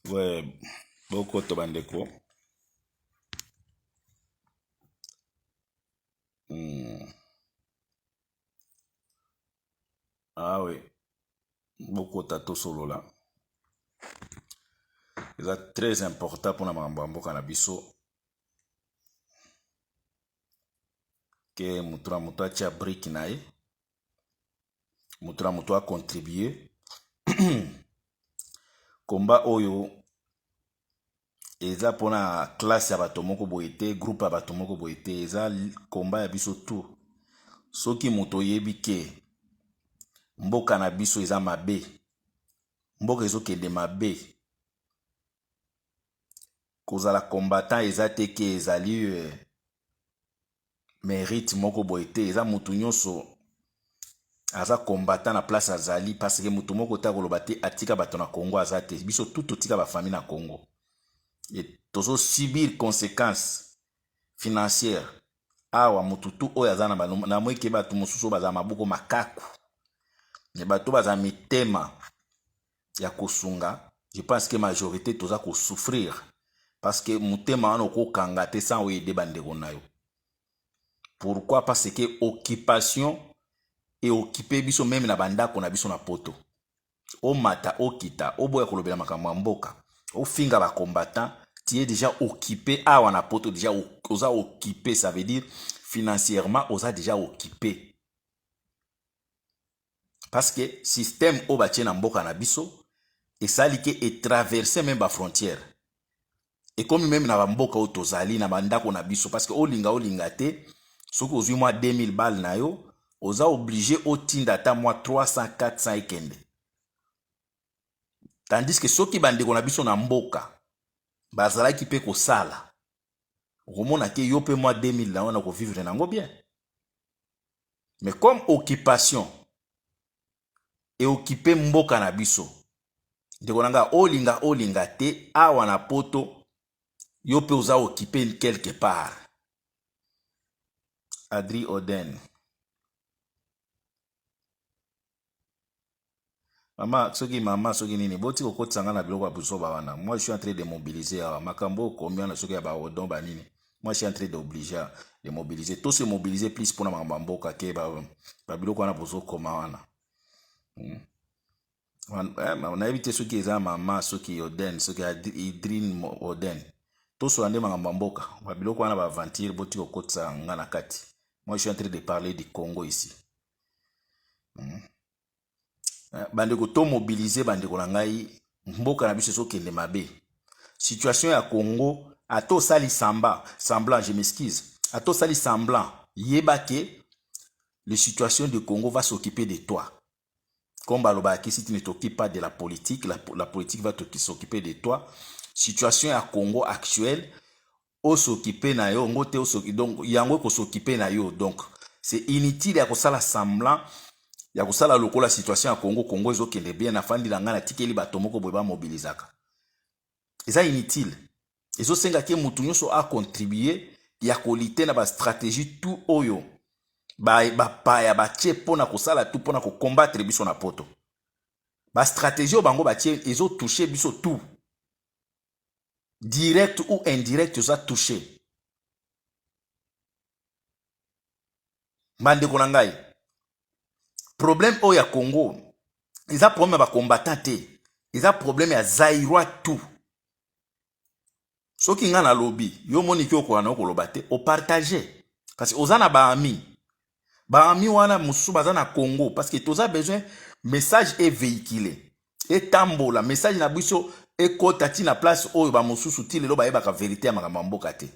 Ouais, beaucoup de bandeko. Hmm. Ah oui, beaucoup de tato solo là. C'est très important pour la mambo cannabiso. Que mutura mutua tia brick nae. Mutura mutua contribuer. Combat oyo. Eza pona classe ya bato moko boye te, groupe ya bato moko boye te, eza combat ya biso tout. Soki moto yebi ke mboka na biso eza mabe, mboka ezokende mabe, kozala combattant eza te ke ezali mérite moko boye te, eza moto nyonso aza combattant na place azali parce que moto moko te akoloba te atika bato na Congo aza te, biso tout totika ba famille na Congo. Et tozo subir conséquences financières. Awa mututu oyo aza na moike bato mosusu baza maboko makaku. Ne bato baza mitema ya kosunga. Je pense que majorité toza ko souffrir parce que mutema wana okokanga te sans oyede bandeko na yo. Pourquoi? Parce que occupation et occuper biso même na bandako na biso na poto. O mata okita oboya kolobela makambo ya mboka. O finga ba combattant, tu es déjà occupé awa na poto déjà oza occupé, ça veut dire financièrement oza déjà occupé. Parce que système o batie na mboka na biso et sali ke et traverser même ba frontière. Et comme même na ba mboka o tozali na bandako na biso parce que olinga te soki ozwi mwa 2000 balles na yo oza obligé otinda ta mwa 300 400 ekende. Tandis que soki bandeko na biso na mboka bazalaki pe kosala okomona ke yo pe mwa 2000 na wana ko vivre nango bien. Mais comme occupation et occuper mboka na biso ndeko nanga olinga te awa na poto yo pe oza occupé quelque part. Adri Oden. Mama soki nini boti kokotisa nga na biloko ya busoba wana. Moi je suis en train de mobiliser awa makambo combien na soki ya ba odon ba nini. Moi je suis en train d'obliger de mobiliser. Tout se mobiliser plus pour na makambo mboka ke ba biloko wana bozo koma wana. On a évité soki eza mama soki Oden soki Idrin Oden. Tout so ande makambo mboka. Ba biloko wana ba aventure boti kokotisa nga na kati. Moi je suis en train de parler du Congo ici. Bandeko to mobiliser bandeko na ngai mboka na biso sokende mabe. Situation ya Congo ato sali semblant, je m'excuse. Ato sali semblant yeba ke la situation de Congo va s'occuper de toi. Comme baloba ki si tu ne t'occupes pas de la politique, la politique va s'occuper de toi. Situation ya Congo actuelle o s'occuper na yo ngote donc yango ko s'occuper na yo. Donc c'est inutile ya ko sala semblant ya kosala lokola situation ya Congo ezokende bien na fandi na nga na tikeli bato moko boye ba mobilizaka. Eza inutile. Ezosenga ke mutu nyonso a contribuer ya kolite na ba stratégie tout oyo ba paya ba tie pona kosala tout pona ko combattre biso na poto. Ba stratégie o bango ba tie ezo toucher biso tout. Direct ou indirect oza toucher. Bandeko na ngai. Problème oya Congo, ils ont problème à combattre, ils ont problème à Zaïrois tout. Ce qui est dans le lobby, yo moni ki okwana okolobate, o partager. Parce que ozana ba ami wana mususu bazana Congo parce que toza besoin message est véhiculé. Et tambola message na biso e kota ti na place oyo ba mususu ti lelo ba yeba ka vérité ya makambo mboka te.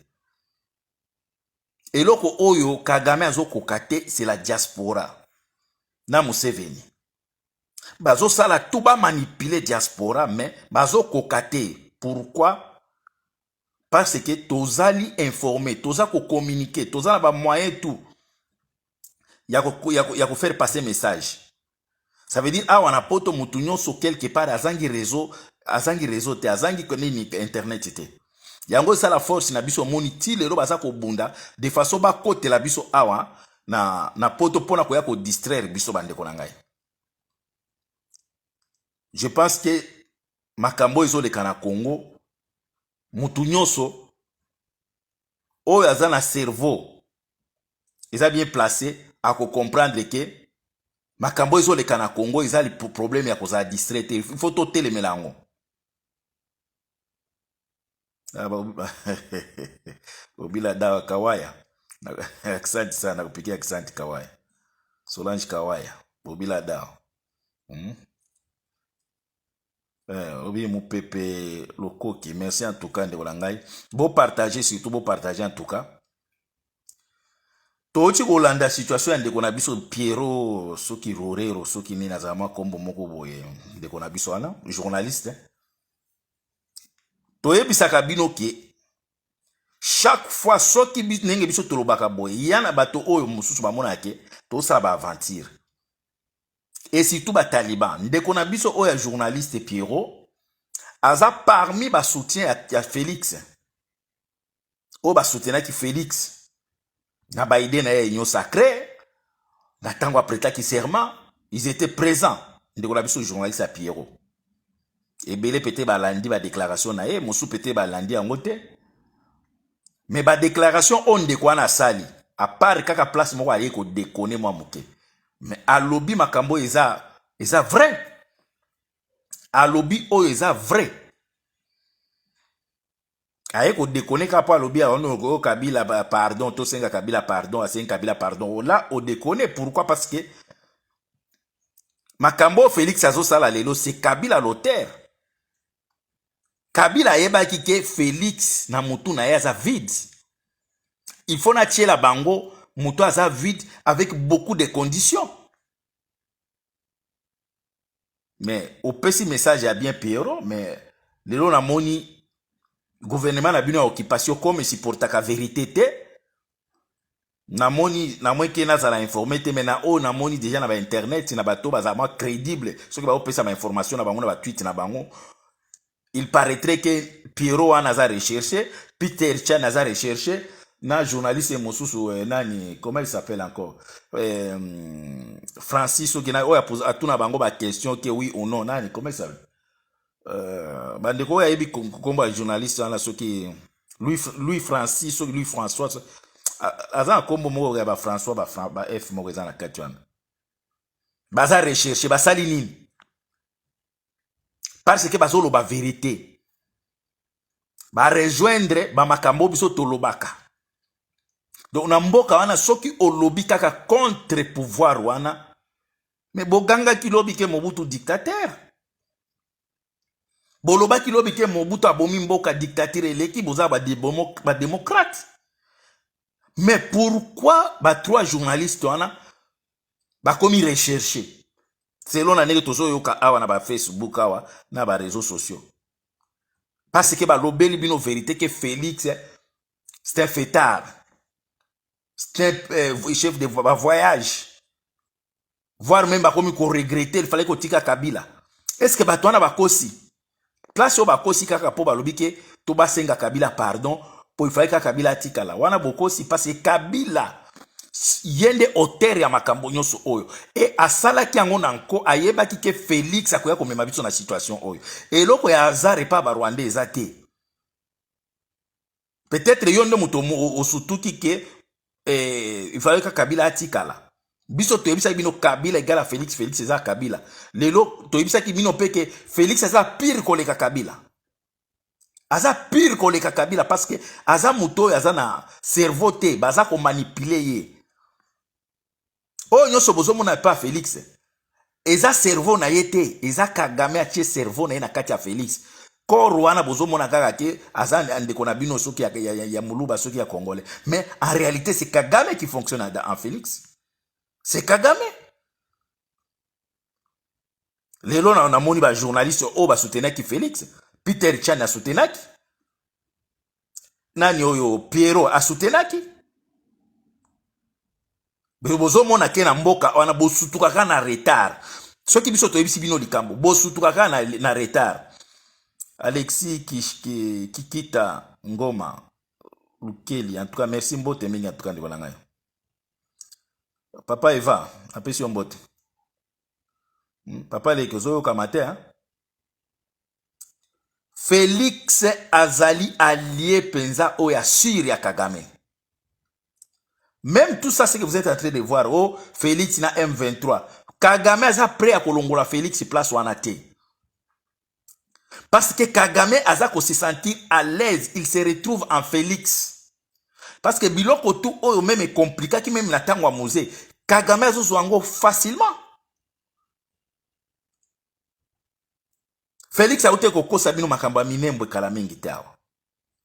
Eloko oyo Kagame azokoka te, c'est la diaspora. Na Museveni bazo sala tout ba manipuler diaspora mais bazo kokate. Pourquoi? Parce que tozali informé, toza ko communiquer, toza na ba moyen tout ya ko faire passer message. Ça veut dire awa na poto mutu nyonso quelque part azangi réseau te azangi konini internet te. Yango sala force na biso moni ti lelo baza ko bunda de façon ba kote la biso awa na poto pona ko ya ko distraire biso bandeko na ngai. Je pense que makambo ezoleka na Congo, mutu nyonso oyo aza na cerveau eza bien placé ako comprendre que makambo ezoleka na Congo eza li problème ya kozala distrait. Il faut totelemela yango. Obila dawa Kawaya. Asante sana kupikia asante Kawaya. Solange Kawaya. Obila dawa. Obi Moupepe Lokoki. Merci en tout cas de Olangai. Beau partager, surtout beau partager en tout cas. Tochi Olanda situation de konabiso Piero soki Rorero soki ni nazama kombo moko boye de konabiso ana journaliste. Toyebisaka bino ke chaque fois soki nenge biso tolobaka boye yana bato oyo mususu bamona ke to sala ba aventure. Et surtout ba Taliban ndeko na biso oyo journaliste Piero aza parmi ba soutien ya Félix. O ba soutien ki Félix na Biden na union sacrée na tango apreta ki serment ils étaient présents ndeko na biso journaliste ya Piero. Et belé pété balandi ba déclaration na ye mosu pété balandi yango te. Mais ba déclaration on de quoi na sali à part kaka place moko aye ko déconner moi moké. Mais à lobby makambo eza vrai. À lobby o eza vrai. Aye ko déconner ka pa lobby on Kabila pardon to senga Kabila pardon senga Kabila pardon là o déconner pourquoi parce que makambo Félix azo sala lelo c'est Kabila l'auteur. Kabila yeba kike Félix na mutu na yaza vide. Il faut na tirer la bango mutu aza vide avec beaucoup de conditions. Mais au petit message a bien Piero mais lelo na moni gouvernement na bino occupation comme si portaka vérité te. Na moni na moi ki na za la informer te mais na o na moni déjà na ba internet na bato bazama crédible ceux qui ba opesa ma information na bango na ba tweet na bango. Il paraîtrait que Piero a naza recherché, Peter Chan naza recherché, na journaliste Mosusu nani, comment il s'appelle encore? Francis Ogina, oya pose à tout na bango ba question que oui ou non, nani, comment il s'appelle? Bandeko ya yebi komba journaliste na soki Louis Francis, Louis François, azan kombo moko ya ba François ba F moko za na kati wana. Baza recherché, ba sali nini? Parce que bazolo ba vérité. Ba rejoindre ba makambo biso tolobaka. Donc na mboka wana soki olobi kaka contre pouvoir wana mais boganga ki lobi ke Mobutu dictateur. Boloba ki lobi ke Mobutu abomi mboka dictateur eleki boza ba démocrate. Mais pourquoi ba trois journalistes wana ba komi rechercher? Selon la nègre tozo yoka awa na ba Facebook awa na ba réseaux sociaux. Parce que ba lobeli bino vérité que Félix c'est un fêtard. C'est un chef de voyage. Voire même ba komi ko regretter, il fallait ko tika Kabila. Est-ce que ba toana ba kosi? Place au ba kosi kaka po ba lobi ke to ba senga Kabila pardon, po il fallait ka Kabila tika la. Wana bokosi parce que Kabila yende auteur ya makambo nyonso oyo et asala ki yango nanko ayeba ki ke Félix akoya komema biso na situation oyo eloko ya hasard pa ba Rwanda ezate peut-être yonde muto osutuki ke il fallait que Kabila atikala biso toyebisa bino Kabila égale à Félix Félix eza Kabila lelo toyebisa ki bino pe ke Félix eza pire koleka Kabila aza pire koleka Kabila parce que aza muto aza na cerveau te baza ko manipuler ye. Oh nyonso bozomona pa Félix eza cerveau na yete eza Kagame atie cerveau na ye na kati ya Félix ko Rwanda bozomona kaka ke aza ndeko na bino soki ya muluba soki ya congolais mais en réalité c'est Kagame qui fonctionne en Félix. C'est Kagame. Lelo na moni ba journaliste o ba soutenaki Félix Peter Chan a soutenaki nani oyo Piero a soutenaki. Bozo mona ke na mboka wana bosutuka ka na retard. Soki biso toyebisi bino likambo bosutuka ka na retard. Alexis Kikita Ngoma Lukeli en tout cas merci mbote mingi en tout cas ndibona ngai. Papa Eva apesi mbote. Papa le kozo kamate hein. Félix azali allié penza oya sur ya Kagame. Même tout ça, c'est que vous êtes en train de voir. Oh, Félix na M23. Kagame a prêt à kolongola Félix place wanate. Parce que Kagame a se sentir à l'aise. Il se retrouve en Félix. Parce que biloko tout oh, même est compliqué qui même la tangwa musée. Kagame a zo facilement. Félix a ute koko sabino makamba minembo kala mingi tawa.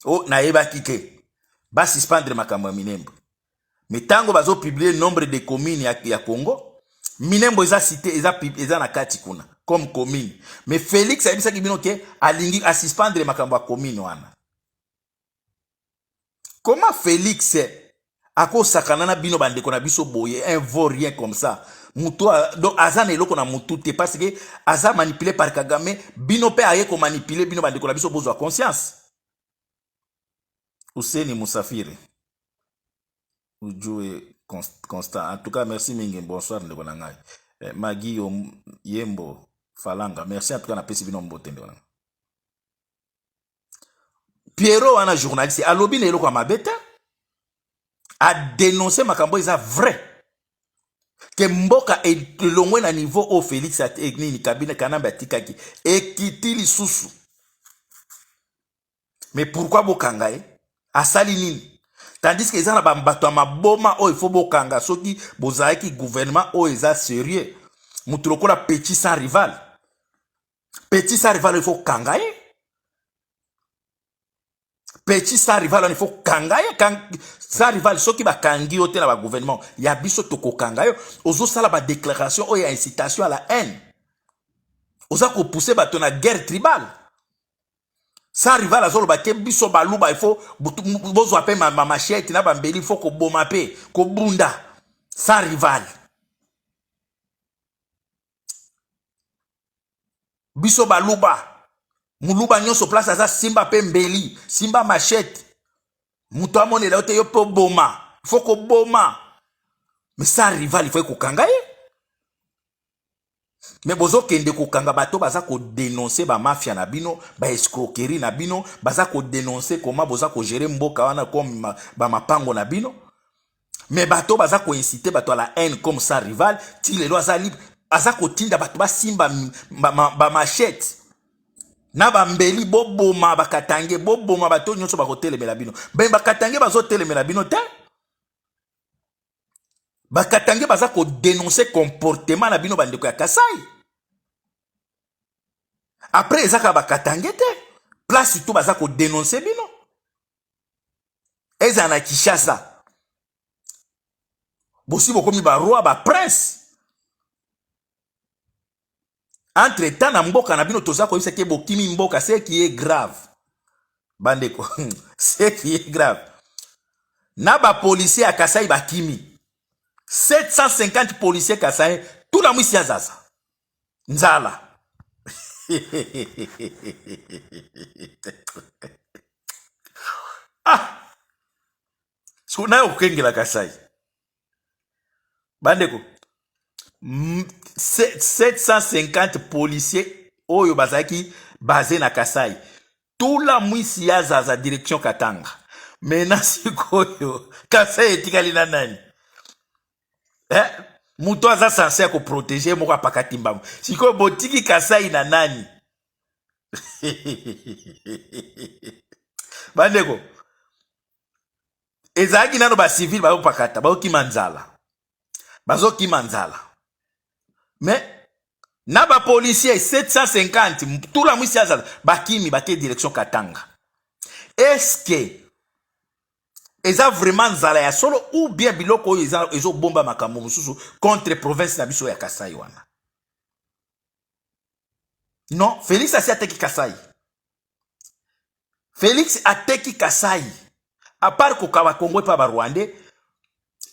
Oh, na eba kike. Ba suspendre makamba minembo. Mais tango bazo publier nombre de communes ya Congo, minembo eza cité eza na kati kuna comme commune. Mais Félix a dit ça ki bino ke alingi a suspendre makambo ya commune wana. Comment Félix ako sakana na bino bande kona biso boye un vaurien comme ça. Muto donc azana eloko na mutu te parce que aza manipulé par Kagame, bino pe aye ko manipuler bino bande kona biso bozo conscience. Ouseni Musafiri. Ujue constant. En tout cas, merci mingi. Bonsoir ndeko. Magi Yembo Falanga. Merci en tout cas na pesi bino mbote ndeko. Pierrot wana journaliste alobi na eloko mabeta a dénoncé makambo eza vrai. Que mboka elongwe na niveau au Félix ni kabine kanamba tikaki ekitili susu. Mais pourquoi bokanga asali nini? Tandis que ça na bato maboma o il faut bokanga soki bozaki gouvernement o eza sérieux. Mutuloko la petit sans rival. Petit sans rival il faut kangaye. Petit sans rival il faut kangaye sans rival soki ba kangi ote na ba gouvernement ya biso toko kangayo ozo sala ba déclaration o ya incitation à la haine. Oza ko pousser bato na guerre tribale. Sans rival azolo ba ke biso baluba il faut bozo appelle ma machette na bambeli il faut ko boma pe ko bunda sans rival. Biso baluba muluba nyonso place aza simba pe mbeli simba machette muto amone la ote yo po boma il faut ko boma mais sans rival il faut ko kangaye. Mais bozo kende ko kanga bato baza ko dénoncer ba mafia na bino, ba escroquerie na bino, baza ko dénoncer comment boza ko gérer mboka wana comme ba mapango na bino. Mais bato baza ko inciter bato à la haine comme ça rival, ti le loza libre, baza ko tinda bato ba simba ba machette. Na ba mbeli boboma bakatange boboma bato nyonso ba ko telemela bino. Ben bakatange bazo telemela bino te. Bakatange baza ko dénoncer comportement na bino bandeko ya Kasai. Après ezaka bakatange te. Place tout baza ko dénoncer bino. Eza na Kinshasa. Bosi bokomi ba roi ba prince. Entre temps na mboka na bino toza ko yebisa ke bokimi mboka c'est qui est grave. Bandeko, c'est qui est grave. Na ba policier à Kasai bakimi. 750 policiers Kasai, tout la mwisi ya zaza. Nzala. Ah! Suna ukengela Kasai. Bandeko. 750 policiers oyo bazaki basé na Kasai. Tout la mwisi ya zaza direction Katanga. Mena sikoyo Kasai etikali na nani? Muto aza censé ko protéger moko pakati mbamu. Siko botiki Kasai na nani? Bandeko. Ezaki nano ba civil ba pakata, ba okimanzala. Bazo kimanzala. Mais na ba policier 750 tout la mwisi aza bakimi bake direction Katanga. Est-ce que eza vraiment nzala ya solo ou bien biloko ezo bomba makambo mususu contre province na biso ya Kasai wana? Non, Félix asi ateki Kasai. Félix ateki Kasai. À part kokawa Congo pa ba Rwandais,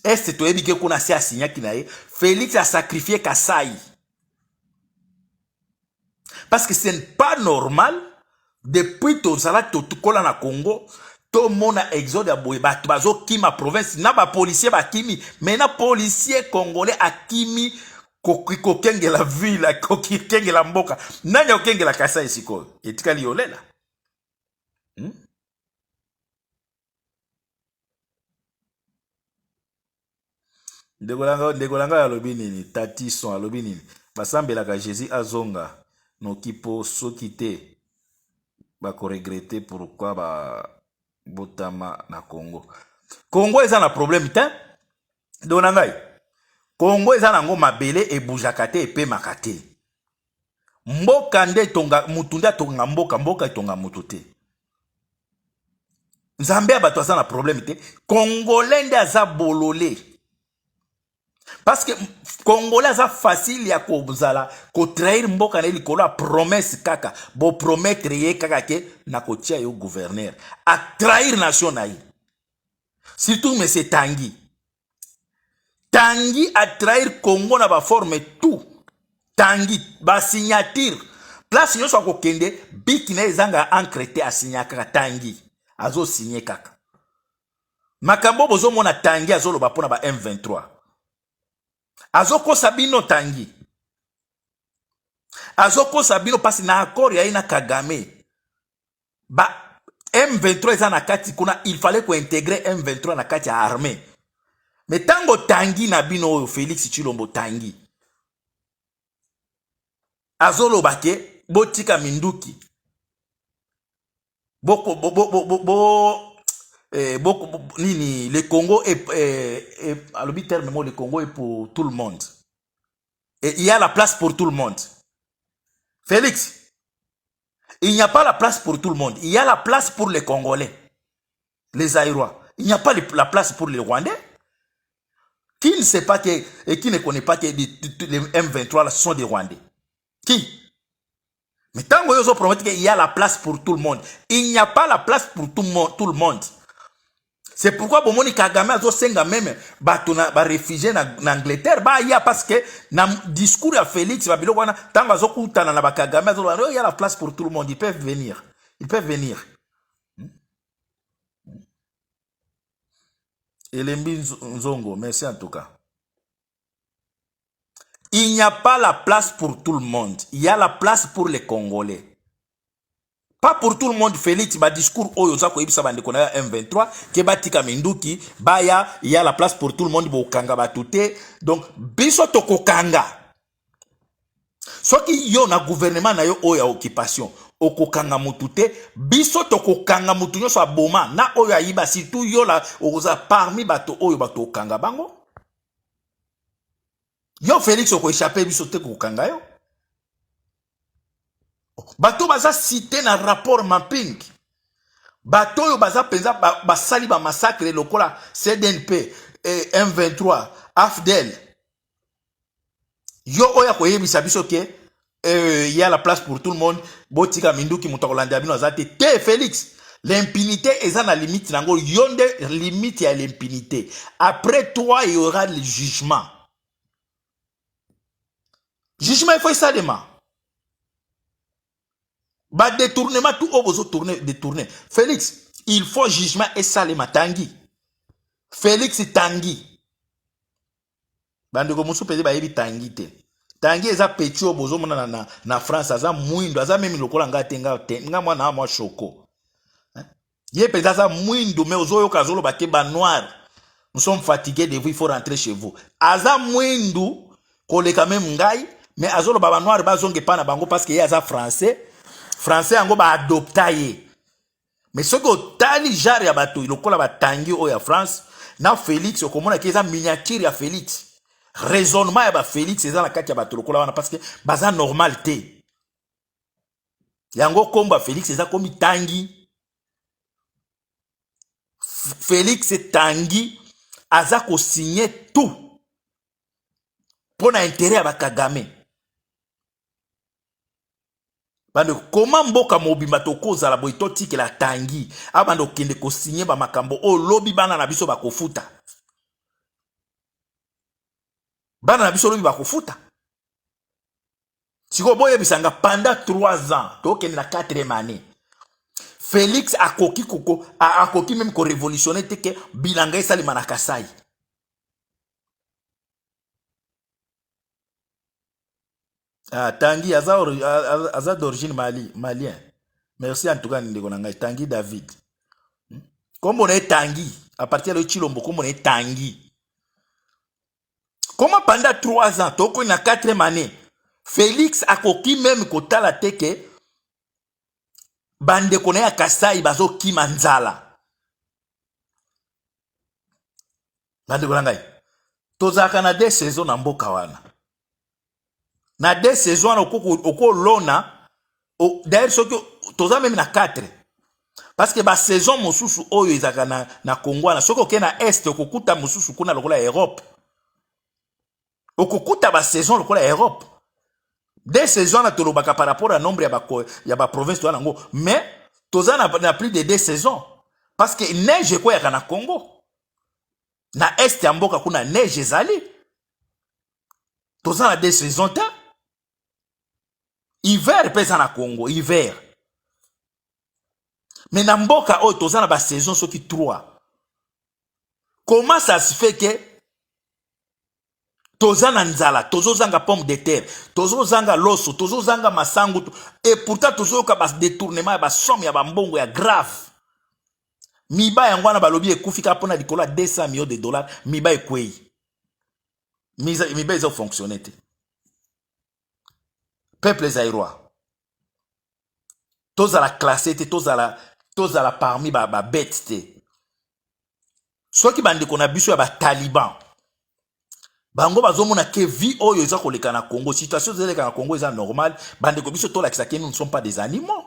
est to ebike kuna si asinyaki na ye, Félix a sacrifié Kasai. Parce que ce n'est pas normal depuis to zala to tukola na Congo. Tout le monde a exode à Boéba, bazo kima province, na ba policier ba kimi, mais na policier congolais a kimi kokenge la ville, kokenge la mboka, nanya okenge la Kasai siko, etika liolela. Hmm? ndeko langa alobi nini tati son alobi nini basambelaka Jésus azonga noki po soki te bakoregrete pourquoi botama na Congo. Congo eza na problème te ndeko na ngai. Congo eza nango mabele ebujaka te epemaka te. Mboka nde tonga mutu nde atonga mboka, mboka etonga mutu te. Nzambe ya bato aza na problème te. Congolais nde aza bolole. Parce que Congolais aza facile ya kozala kotrahir mboka na likolo ya promesse kaka. Bo promettre ye kaka ke na kotia yo gouverneur. A trahir nation na ye. Surtout M. Tanguy. Tanguy a trahir Congo na ba forme tout. Tanguy ba signature. Place yo so kokende biki na ezanga encre te asinya kaka Tanguy. Azo signé kaka. Makambo bozo mona Tanguy azo loba pona ba M23. Azo ko sabino Tanguy. Azo ko sabino pasi na accord ya ina Kagame. Ba M23 eza na kati kuna il fallait ko intégrer M23 na kati ya armée. Mais tango Tanguy na bino oyo Félix Tshilombo Tanguy. Azo loba ke botika minduki. Nini, le Congo à l'obit terme, le Congo est pour tout le monde. Et il y a la place pour tout le monde. Félix, il n'y a pas la place pour tout le monde. Il y a la place pour les Congolais, les Aïrois. Il n'y a pas la place pour les Rwandais. Qui ne sait pas que, et qui ne connaît pas que les M23 là, sont des Rwandais? Qui? Mais tant que vous promettez qu'il y a la place pour tout le monde, il n'y a pas la place pour tout le monde. C'est pourquoi Bomoni Kagame a senga même batuna ba réfugié en Angleterre ba ya parce que na discours à Félix ba biloko wana tanga zokutana na ba Kagame il y a la place pour tout le monde, ils peuvent venir. Ils peuvent venir. Elembi Nzongo, merci en tout cas. Il n'y a pas la place pour tout le monde. Il y a la place pour les Congolais. Pas pour tout le monde. Félix, ba discours oyo za ko ibisa bande kona M23 ke batika minduki baya, il y a la place pour tout le monde bo kanga batute. Donc biso to kokanga. Soki yo na gouvernement na yo oya occupation okokanga mutute biso to kokanga mutu nyo so boma na oyo ayiba surtout yo la oza parmi bato oyo bato okanga bango. Yo Félix oko échapper biso te kokanga yo. Bato baza cité na rapport mapping. Bato yo baza penza basali ba massacre lokola CDNP, M23, AFDEL. Yo oya ko yebisa biso ke il y a la place pour tout le monde. Botika minduki mutakolanda bino azate te Félix. L'impunité est à la limite nango yonde limite à l'impunité. Après toi il y aura le jugement. Jugement il faut ça demain. Bah détournement tout au besoin détourner. Félix, il faut jugement et salema Tanguy. Félix Tanguy. Bandeko musu pezi ba yebi Tanguy te. Tanguy eza petit au besoin na France aza mwindo aza même lokola ngate nga mwana mwa choko. Ye pezi aza mwindo mais ozoyo kazolo ba ke ba noir. Nous sommes fatigués de vous, il faut rentrer chez vous. Aza mwindo koleka même ngai mais azolo ba noir bazonge pa na bango parce que ye aza français. Français ango ba adopta ye. Mais ce que tali jari ya bato ilokola ba Tanguy o ya France na Félix okomona ki eza miniature ya Félix. Raisonnement ya ba Félix eza na kati ya bato lokola wana parce que baza normal te. Yango komba Félix eza komi Tanguy. Félix Tanguy aza ko signer tout pour intérêt ya ba Kagame. Bando comment mboka mobimba tokoza la boito tiki la Tanguy abando kende ko signer ba makambo o lobi bana na biso ba kofuta. Bana na biso lobi ba kofuta. Siko boye bisanga pendant 3 ans, to kende na 4e année. Félix akoki koko akoki même ko révolutionner teke bilanga esali manakasai. Ah, Tanguy aza d'origine malien. Merci en tout cas ndeko na ngai Tanguy David. Comme on est Tanguy, à partir de Chilombo, comme on est Tanguy. Comment pendant 3 ans, toko na 4e année, Félix a koki même kota la teke, bande kone ya Kasai bazo kimanzala. Bande kona ngai. Tozaka na 2 saisons na mboka wana. Na 2 saisons na oko lona, d'ailleurs soki toza même na 4. Parce que ba saison mosusu oyo ezaka na Congo na soki oke na est okokuta mosusu kuna lokola Europe. Okokuta ba saison lokola Europe. 2 saisons na tolobaka par rapport à nombre ya ba province to nango, mais toza na plus de 2 saisons parce que neige ko ya na Congo. Na est ya mboka kuna neige ezali. Toza na 2 saisons ta. Hiver pesa na Congo, hiver. Mais na mboka oyo toza na ba saison soki 3. Comment ça se fait que toza na nzala, tozo zanga pomme de terre, tozo zanga loso, tozo zanga masangu, et pourtant tozo ka bas détournement ya ba somme ya ba mbongo ya grave. Miba ya ngwana balobi ekufika pona dikola 200 millions de dollars, miba ekwei. Miba ezo fonctionner te. Peuple zaïrois. Tozala classé te, tozala parmi ba bête te. Soki bande kona biso ya ba taliban. Bango bazomona ke vie oyo eza koleka na Congo, situation zeleka na Congo eza normal, bande ko biso to lakisa ke nous ne sommes pas des animaux.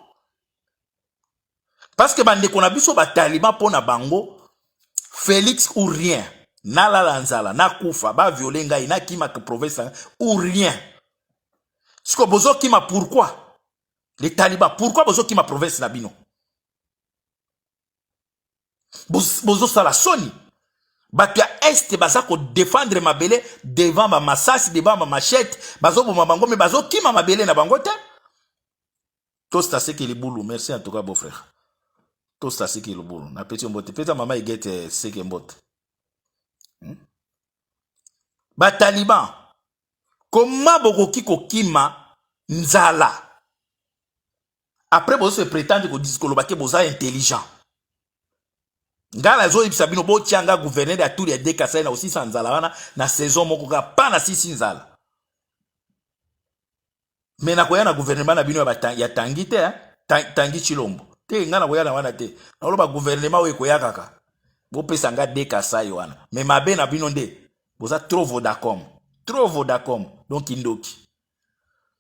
Parce que bande kona biso ba taliban pona bango Félix ou rien, na la lanzala, na kufa, ba violer ngai, na kima que province ou rien. Siko bozo kima pourquoi? Les talibans, pourquoi bozo kima province na bino? Bozo sala soni. Batu ya est baza ko défendre mabele devant ma masasi, devant ma machette, bazo boma bango, mais bazo kima mabele na bango te. Tosta seki liboulou, merci en tout cas beau frère. Tosta seki liboulou, na petit mbote, peta mama igete seki mbote. Ba taliban, comment bokoki ko kima nzala? Après bozo se prétendre ko diskolo bake boza intelligent. Ngala zo ibisa bino bo tianga gouverneur ya tout les décassé na aussi sans nzala wana na saison moko ka pa na sisi nzala. Mais na koya na gouvernement na bino ya Tanguy te, Tanguy Chilombo. Te ngana koya na wana te. Na loba gouvernement we koya kaka. Bo pesa nga décassé wana. Mais mabe na bino nde. Boza trop Vodacom. Trop Vodacom. Donc indoki.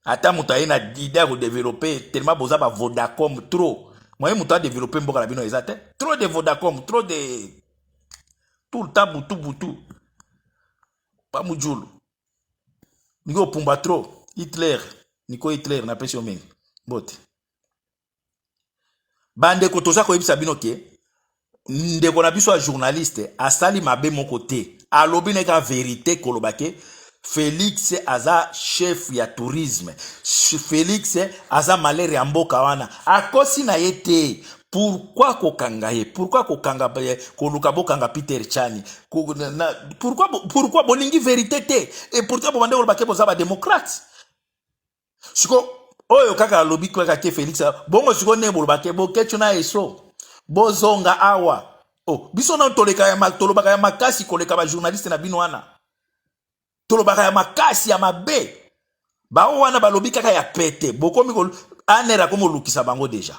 Ata muta ina idée ko développer tellement boza ba Vodacom trop. Moi, je suis développé un peu la bino trop de Vodacom, trop de tout le temps, boutou. Pas moujoul. Nico Pumba trop. Hitler. Nico Hitler, n'a pas si bote. Bande kotoza ko yebisa bino ke. Ndeko na biso journaliste. Asali mabe mon côté. Alobi neka vérité kolobake. Félix aza chef ya tourisme. Félix aza malere ya mboka wana. Akosi na yete. Pourquoi kokanga ye? Pourquoi kokanga koluka bokanga Peter Chani? Pourquoi bolingi vérité te? Et pourtant bomande olobake boza ba démocrate. Siko oyo kaka lobi kweka ke Félix bongo siko ne bolobake bokechu na eso. Bozonga awa. Oh, biso na toleka ya tolobaka ya makasi koleka ba journaliste na bino wana. Tolobaka ya makasi ya mabe. Ba wana balobi kaka ya pete. Bokomi ko anera komo lukisa bango deja.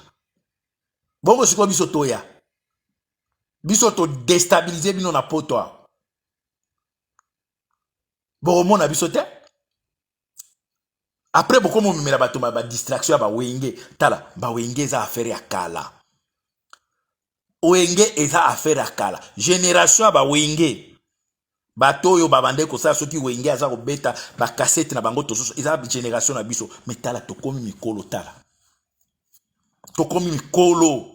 Bongo siko biso toya. Biso to déstabiliser bino na poto. Bokomo na biso te. Après bokomo mimela bato ba distraction ba wenge. Tala, ba wenge eza affaire ya kala. Wenge eza affaire ya kala. Génération ba wenge. Bato yo babande ko sa soki wenge aza ko beta ba cassette na bango toso eza génération na biso metala tokomi mikolo tala tokomi mikolo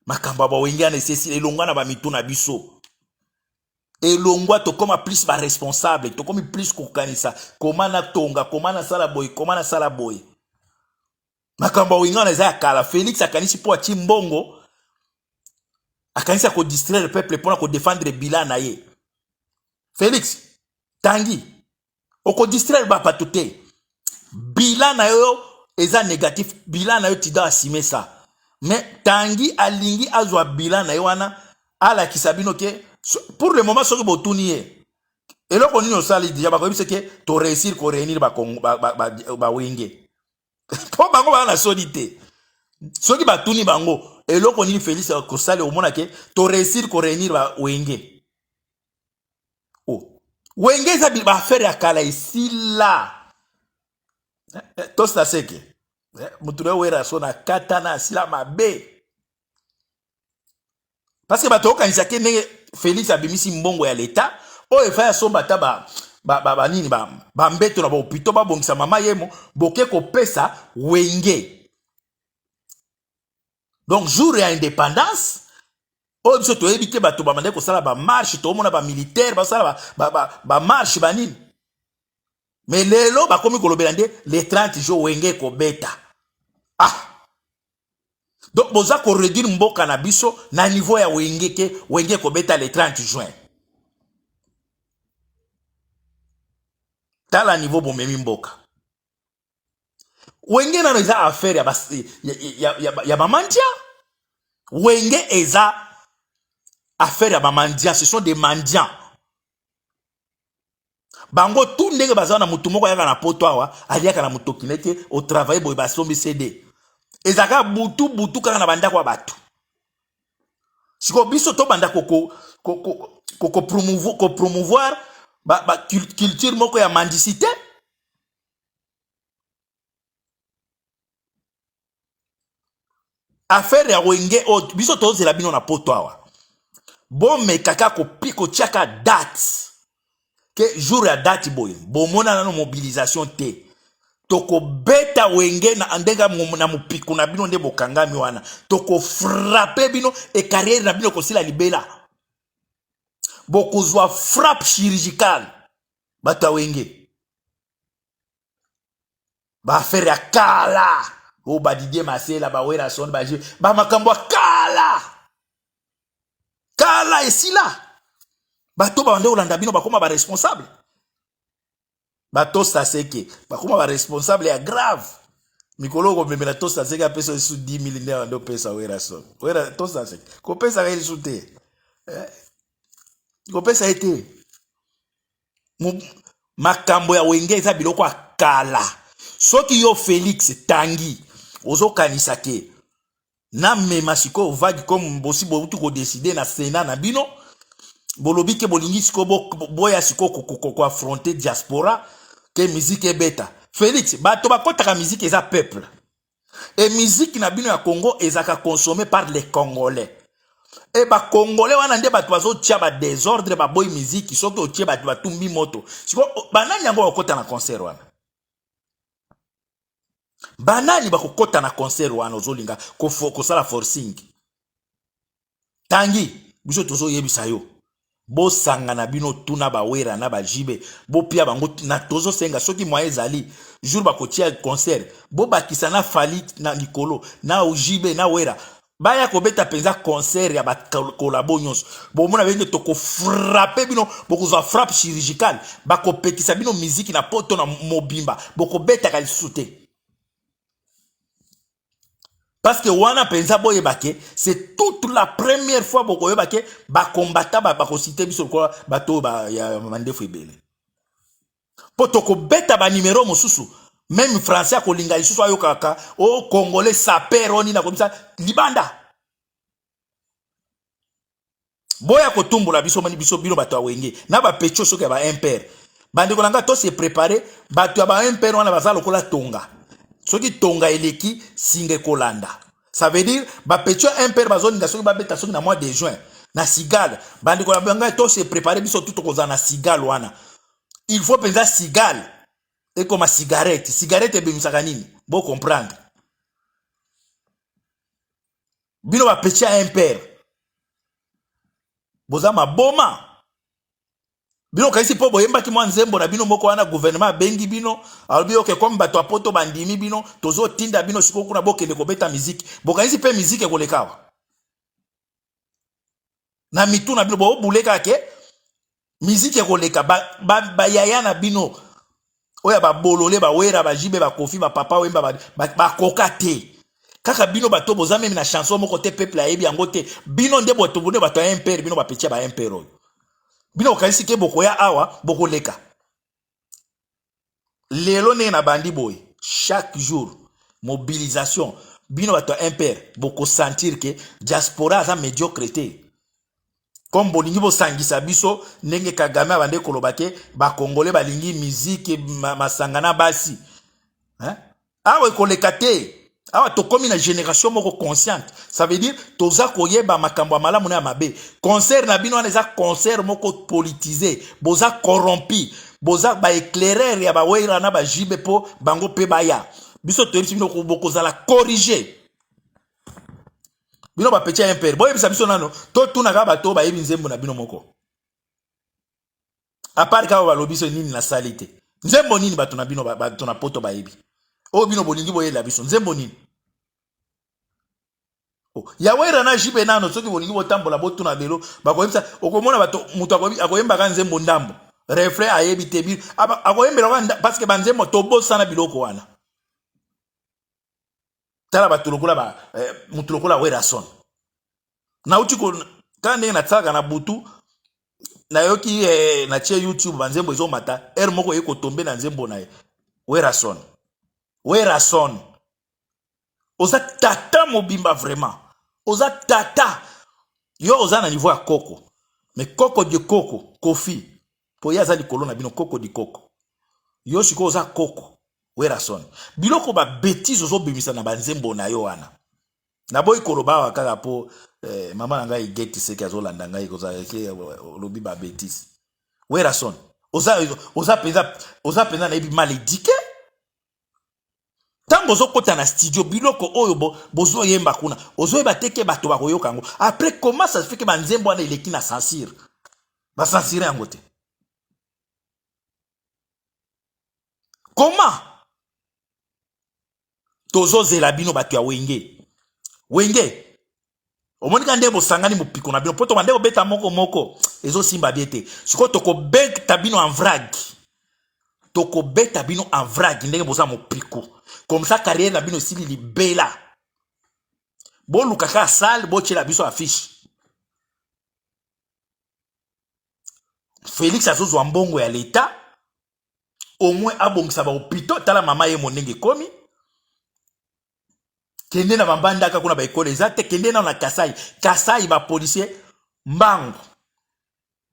makamba ba wenge na sesi elongwa na ba mitu na biso elongwa tokoma plus ba responsable tokomi plus ko kanisa komana tonga komana sala boy makamba wenge na za kala Félix akanisi po ati mbongo akanisi ko distraire le peuple pour ko défendre bilan na ye. Félix, Tanguy, oko distraire ba patoute. Bilan na yo eza négatif, bilan na yo tida asime ça. mais Tanguy alingi azwa bilan na yewana ala kisabino ke pour le moment soki botuni ye eloko nini osali déjà bakoyebisa ke to réussir ko réunir ba wenge po bango ba na soni te soki batuni bango eloko nini Félix kosali omona ke to réussir ko réunir ba wenge oh wenge eza ba affaire ya kala esila tosta seke mutu na wera so na katana asila mabe parce que bato okanisa ke ndenge Félix abimisi mbongo ya leta oyo efaya somba ta nini mbeto na bahopito babongisa mama yemo boke kopesa wenge donc jour ya indépendance oyo biso toyebi te bato bamande kosala bamarche toomona bamilitaire basala bamarche banini mais lelo bakomi kolobela nde le 30 jours wenge kobeta donc boza ko réduire mboka na biso na niveau ya wenge ke wenge kobeta le 30 juin tala niveau bomemi mboka wenge nano eza affaire ya bamandia wenge eza affaire ya bamandia ce sont des mendiants bango tout ndenge baza na mutu moko yaka na poto awa aliaka na mutoki nete au travail boy basombi CD ezaka butu kaka na bandako ya bato siko biso to banda ko promouvoir culture moko ya mendicité affaire ya wenge o biso tozela bino na poto awa bome kaka ko tiaka date ke jour ya date boy bomona na mobilisation te toko beta wenge na andenga na mupiku na bino nde bokangami wana toko frapper bino e carrière na bino kosila libela bokozwa frappe chirurgicale bata wenge ba affaire ya kala o badidie masela ba wera son ba makambo kala esila bato bande olanda bino bakoma ba responsable batosta seke bakoma ba responsable ya grave mikolo ko memela tosta seke apeso su 10,000 nde ndo pesa wera son wera tosta seke ko pesa ka isu te ko pesa ete makambo ya wenge eza biloko akala soki yo Félix Tanguy ozokanisa ke na mema siko vagi comme bosi botu ko décider na Sénat na bino bolobi ke bolingi siko boya siko ko affronter diaspora ke musique beta Félix bato bakotaka musique eza peuple et musique na bino ya Congo ezaka consommée par les Congolais et ba Congolais wana nde bato bazo tia ba désordre ba boy musique soki o tia bato batumbi moto siko banani yango bakota na concert wana banani bakokota na concert wana ozolinga kosala forcing Tanguy biso tozo yebisa yo bosanga na bino tuna bawera na bajibe bopia bango na tozo senga soki moye ezali jour bakotia concert bobakisa na fali na likolo na ujibe na wera baya kobeta penza concert ya bakolabo nyonso bomona benge toko frapper bino bokozwa frappe chirurgicale bakopekisa bino musique na poto na mobimba bokobeta ka lisusu te parce que wana penza boye bake c'est toute la première fois bokoye bake ba combattant ba citer biso ko bato ba ya mandefu ebele poto ko beta ba numéro mosusu même français ko linga lisusu ayo kaka o congolais saper oni na komisa libanda boya ko tumbula biso mani biso bino bato awenge na ba pecho soka ba impère bande ko langa to se préparer bato ya ba impère wana bazalo kola tonga soki tonga eleki singe kolanda ça veut dire ba pecho impère bazoninga soki ba beta soki na mois de juin na Cigale bandi ko banga to se préparer biso tout koza na Cigale wana il faut penser Cigale et comme cigarette be misaka nini bo comprendre bino ba pecho impère boza maboma bino kaisi po boyemba ki mwa nzembo na bino moko wana gouvernement bengi bino albi oke comme bato apoto bandimi bino tozo tinda bino sikoku na bokende ko beta musique bokaisi pe musique ko lekawa na mitu na bino bo buleka ke musique ko leka ba yaya na bino oya ba bolole ba wera ba jibe ba kofi ba papa wemba ba koka te kaka bino bato boza même na chanson moko te peuple ayebi yango te bino nde bato bone bato ya impère bino bapetia ba impère oyo bino okanisi ke bokoya awa bokoleka lelo ndenge na bandi boye chaque jour mobilisation bino bato ya impère bokosentir ke diaspora aza médiocre te comme bolingi bosangisa biso ndenge Kagame abande koloba ke bakongole balingi musique masangana basi awa ekoleka te awa tokomi na génération moko consciente ça veut dire toza koyeba makambo ya malamu na ya mabe concert na bino wana eza concert moko politisé boza corrompi boza baéclaireur ya bawera na bajibe po bango pe baya biso toyebisi bino bokozala corrigé bino bapeti ya impere boyebisa biso nano totunaka bato bayebi nzembo na bino moko apart kaka balobi biso nini nasali te nzembo nini bato na bino bato na poto bayebi oyo bino bolingi boyela biso nzembo nini yawera na jibe nano soki bolingi botambola botuna lelo bakoyebisa okomona bato mutu akoyembaka nzembo ndambo refrain ayebi te bino akoyembela parce que banzembo tobosana biloko wana tala bato lokola mutu lokola Werason nauti kana ndenge natsaka na butu nayoki na tie YouTube banzembo ezomata er moko ekotombe na nzembo na ye Werason oza tata mobimba vraiment oza tata yo oza na niveau ya koko mais koko de koko kofi po yaza likolo na bino koko di koko yo siko oza koko Werason biloko ba bêtise ozo bimisa na banzembo na yo wana na boy koloba wa kaka po mama na ngai geti seki azolanda ngai koza ke lobi ba bêtise Werason oza penza na ebi mal éduqué tango ozokota na studio biloko oyo bozoyemba kuna ozoyeba teke bato bakoyoka yango après comment ça se fait que banzembo wana eleki na censure basansire yango te comment tozozela bino bato ya wenge omonika nde bosangani mopiko na bino po to bande kobeta moko ezosimba bie te sikoyo tokobeta bino en vrague tokobeta bino en vrague ndenge boza mopiko comme ça carrière na bino sili libela boluka ka sale botiela biso affiche Félix azozwa mbongo ya leta au moins abongisa ba hôpital tala mama ye monenge komi kende na bambanda ka kuna ba ekole ezate kende na Kasai ba policier mbango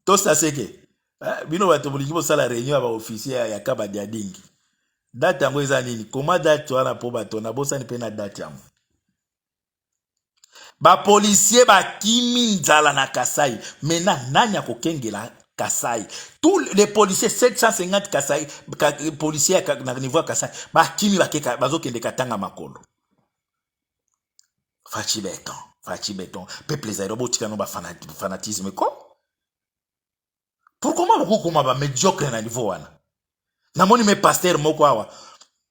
to ça c'est que bino bato bolingi bosala réunion ba officier ya Kabadi ya dingi date yango eza nini koma date wana po bato na bosani pe na date yango ba policier ba kimi nzala na Kasai mena nanya kokengela Kasai tous les policiers 750 Kasai policiers na niveau ya Kasai ba kimi bakeka bazokende katanga makolo fachi beton peuple zairo botika no ba fanatisme ko pourquoi beaucoup comme ba médiocre na niveau wana na moni me pasteur moko awa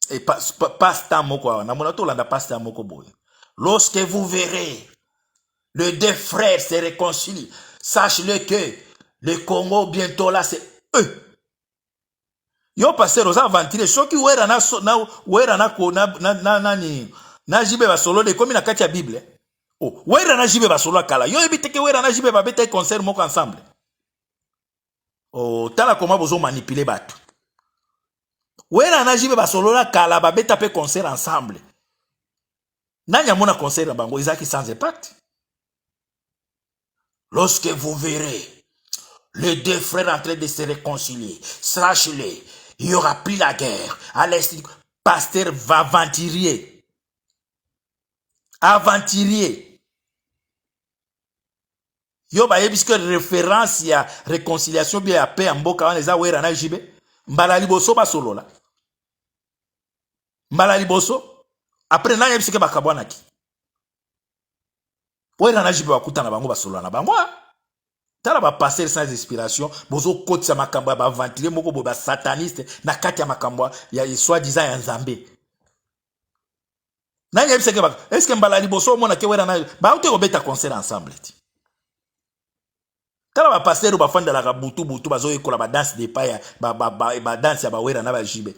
et pasteur moko awa na mona to landa pasteur moko boy lorsque vous verrez les deux frères se réconcilient sache-le que le Congo bientôt là c'est eux yo pasteur osa aventurer soki wera na ko na jibe ba solo de comme na kati ya Bible wera na jibe ba solo kala yo ebiteke wera na jibe ba beta concert moko ensemble tala comment bozo manipuler bato wera na jibe ba solo la kala ba beta pe concert ensemble nanya mona concert na bango ezaki sans impact lorsque vous verrez les deux frères en train de se réconcilier sachez-le il y aura plus la guerre à l'est pasteur va aventurier yo ba yebiske référence ya réconciliation bien ya paix en mboka wana eza wera na jibe mbala liboso ba solo la mbala liboso après na yebiske bakabwanaki wera na jibe bakuta na bango ba solo na bango tala ba passer sans inspiration bozo kotisa makambo ba aventurier moko bo ba sataniste na kati ya makambo ya soi-disant ya nzambe na yebiske est-ce que mbala liboso mona ke wera na ba ute obeta concert ensemble ti tala ba pasteur ba fanda la butu bazo ekola ba danse de paya ba danse ya ba wera na ba jibe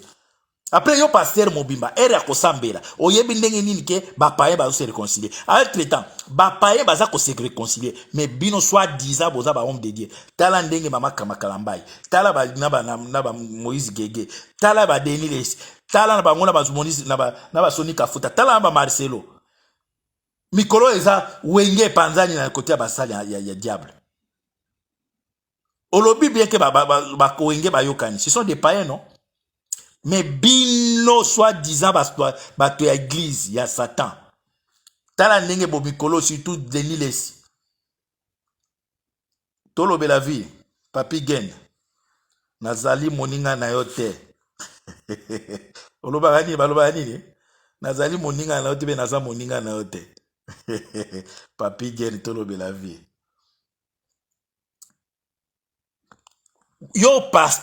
Après yo pasteur mobimba ere akosambela oyebi ndenge nini ke bapaye bazo se réconcilier. Entre temps bapaye baza ko se réconcilier mais bino soit disant boza ba homme de Dieu. Tala ndenge mama Kamakalambay, tala ba na ba Moïse Gege, tala ba Denis Les, tala na ba ngona ba Moïse na ba Soni Kafuta, tala na ba Marcelo. Mikolo eza wenge panzani na côté ya basali ya diable. Olobi bien que ba wenge ba yokani. Ce sont des païens non? Mais bino soit disant bato ya église ya Satan. Tala ndenge bo mikolo surtout Denis Les. Tolo be la vie, papi gen. Nazali moninga na yo te. Oloba gani baloba nini? Nazali moninga na yo te be naza moninga na yo te. Papi gen tolo be la vie. Yo pas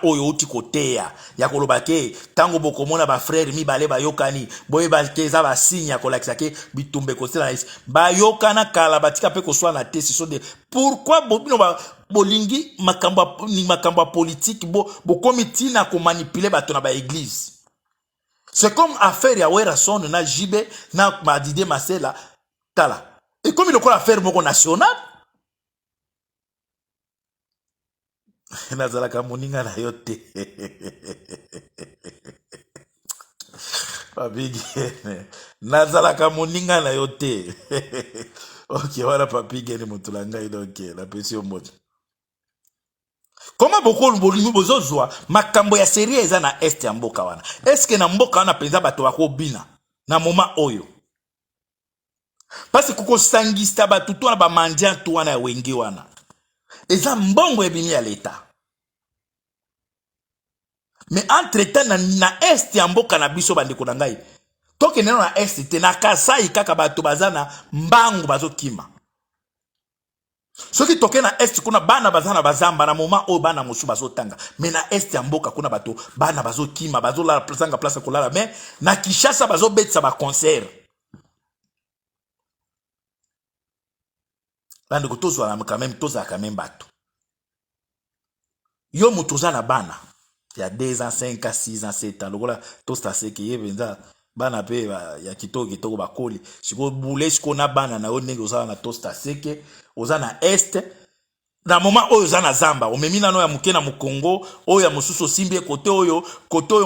oyo uti koteya ya koloba ke tango bokomona ba frère mibale bayokani boye bakeza ba signe ya kolakisa ke bitumbe kosela isi bayokana kala batika pe koswa na te ce sont des pourquoi bobino ba bolingi makambo politique bokomi tina ko manipuler bato na ba église. C'est comme affaire ya Wera Son na Jibe na Madide Masela tala et comme il a affaire moko national. Nazalaka moninga na yo te. Papi Gene. Nazalaka moninga na yo te. Ok, voilà Papi Gene motulanga donc la pression mode. Comment beaucoup bolingo bozozwa makambo ya série eza na est ya mboka wana. Est-ce que na mboka wana penza bato bako bina na moment oyo? Parce que kuko sangista bato to na ba mandia to wana ya wenge wana. Eza mbongo ebimi ya leta. Mais entre-temps na est ya mboka na biso bandeko na ngai. Toke neno na est te na Kasai kaka bato bazana mbangu bazo kima. Soki toke na est kuna bana bazana bazamba na moment o bana musu bazo tanga. Mais na est ya mboka kuna bato bana bazo kima bazo la plazanga place kolala mais na Kinshasa bazo betsa ba concert. Bandeko tozwa na quand même bato. Yo mutuza na bana. Il y a 2 ans, 5 ans, 6 ans, 7 ans. Lokola tosta seke yebenza bana pe ya kitoko bakoli. Siko boule siko na bana na onenge ozala na tosta seke, oza na est. Na moment oyo oza na zamba, omemi nano ya muke na mukongo, oyo ya mususu simbi kote oyo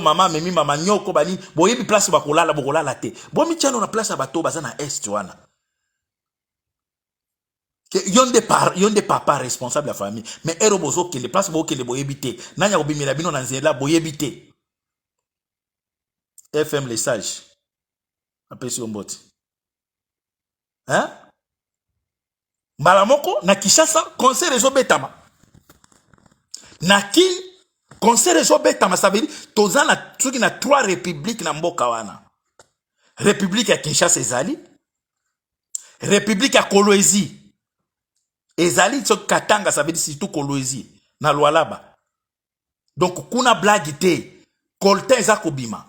mama memi mama nyoko bani, boyebi place bokolala te. Bomi tiano na place bato baza na est wana. Yonde papa responsable de la famille mais ero bozo ke les places boke les boyebité nanya obimela bino na nzela boyebité FM les sages après si on botte hein malamoko na Kinshasa concert ezo betama na kin concert ezo betama ça veut dire tozana tuki na 3 républiques na mboka wana république ya Kinshasa ezali république ya Kolwezi ezali so Katanga ça veut dire surtout Kolwezi na Lualaba. Donc kuna blague te Kolta eza kobima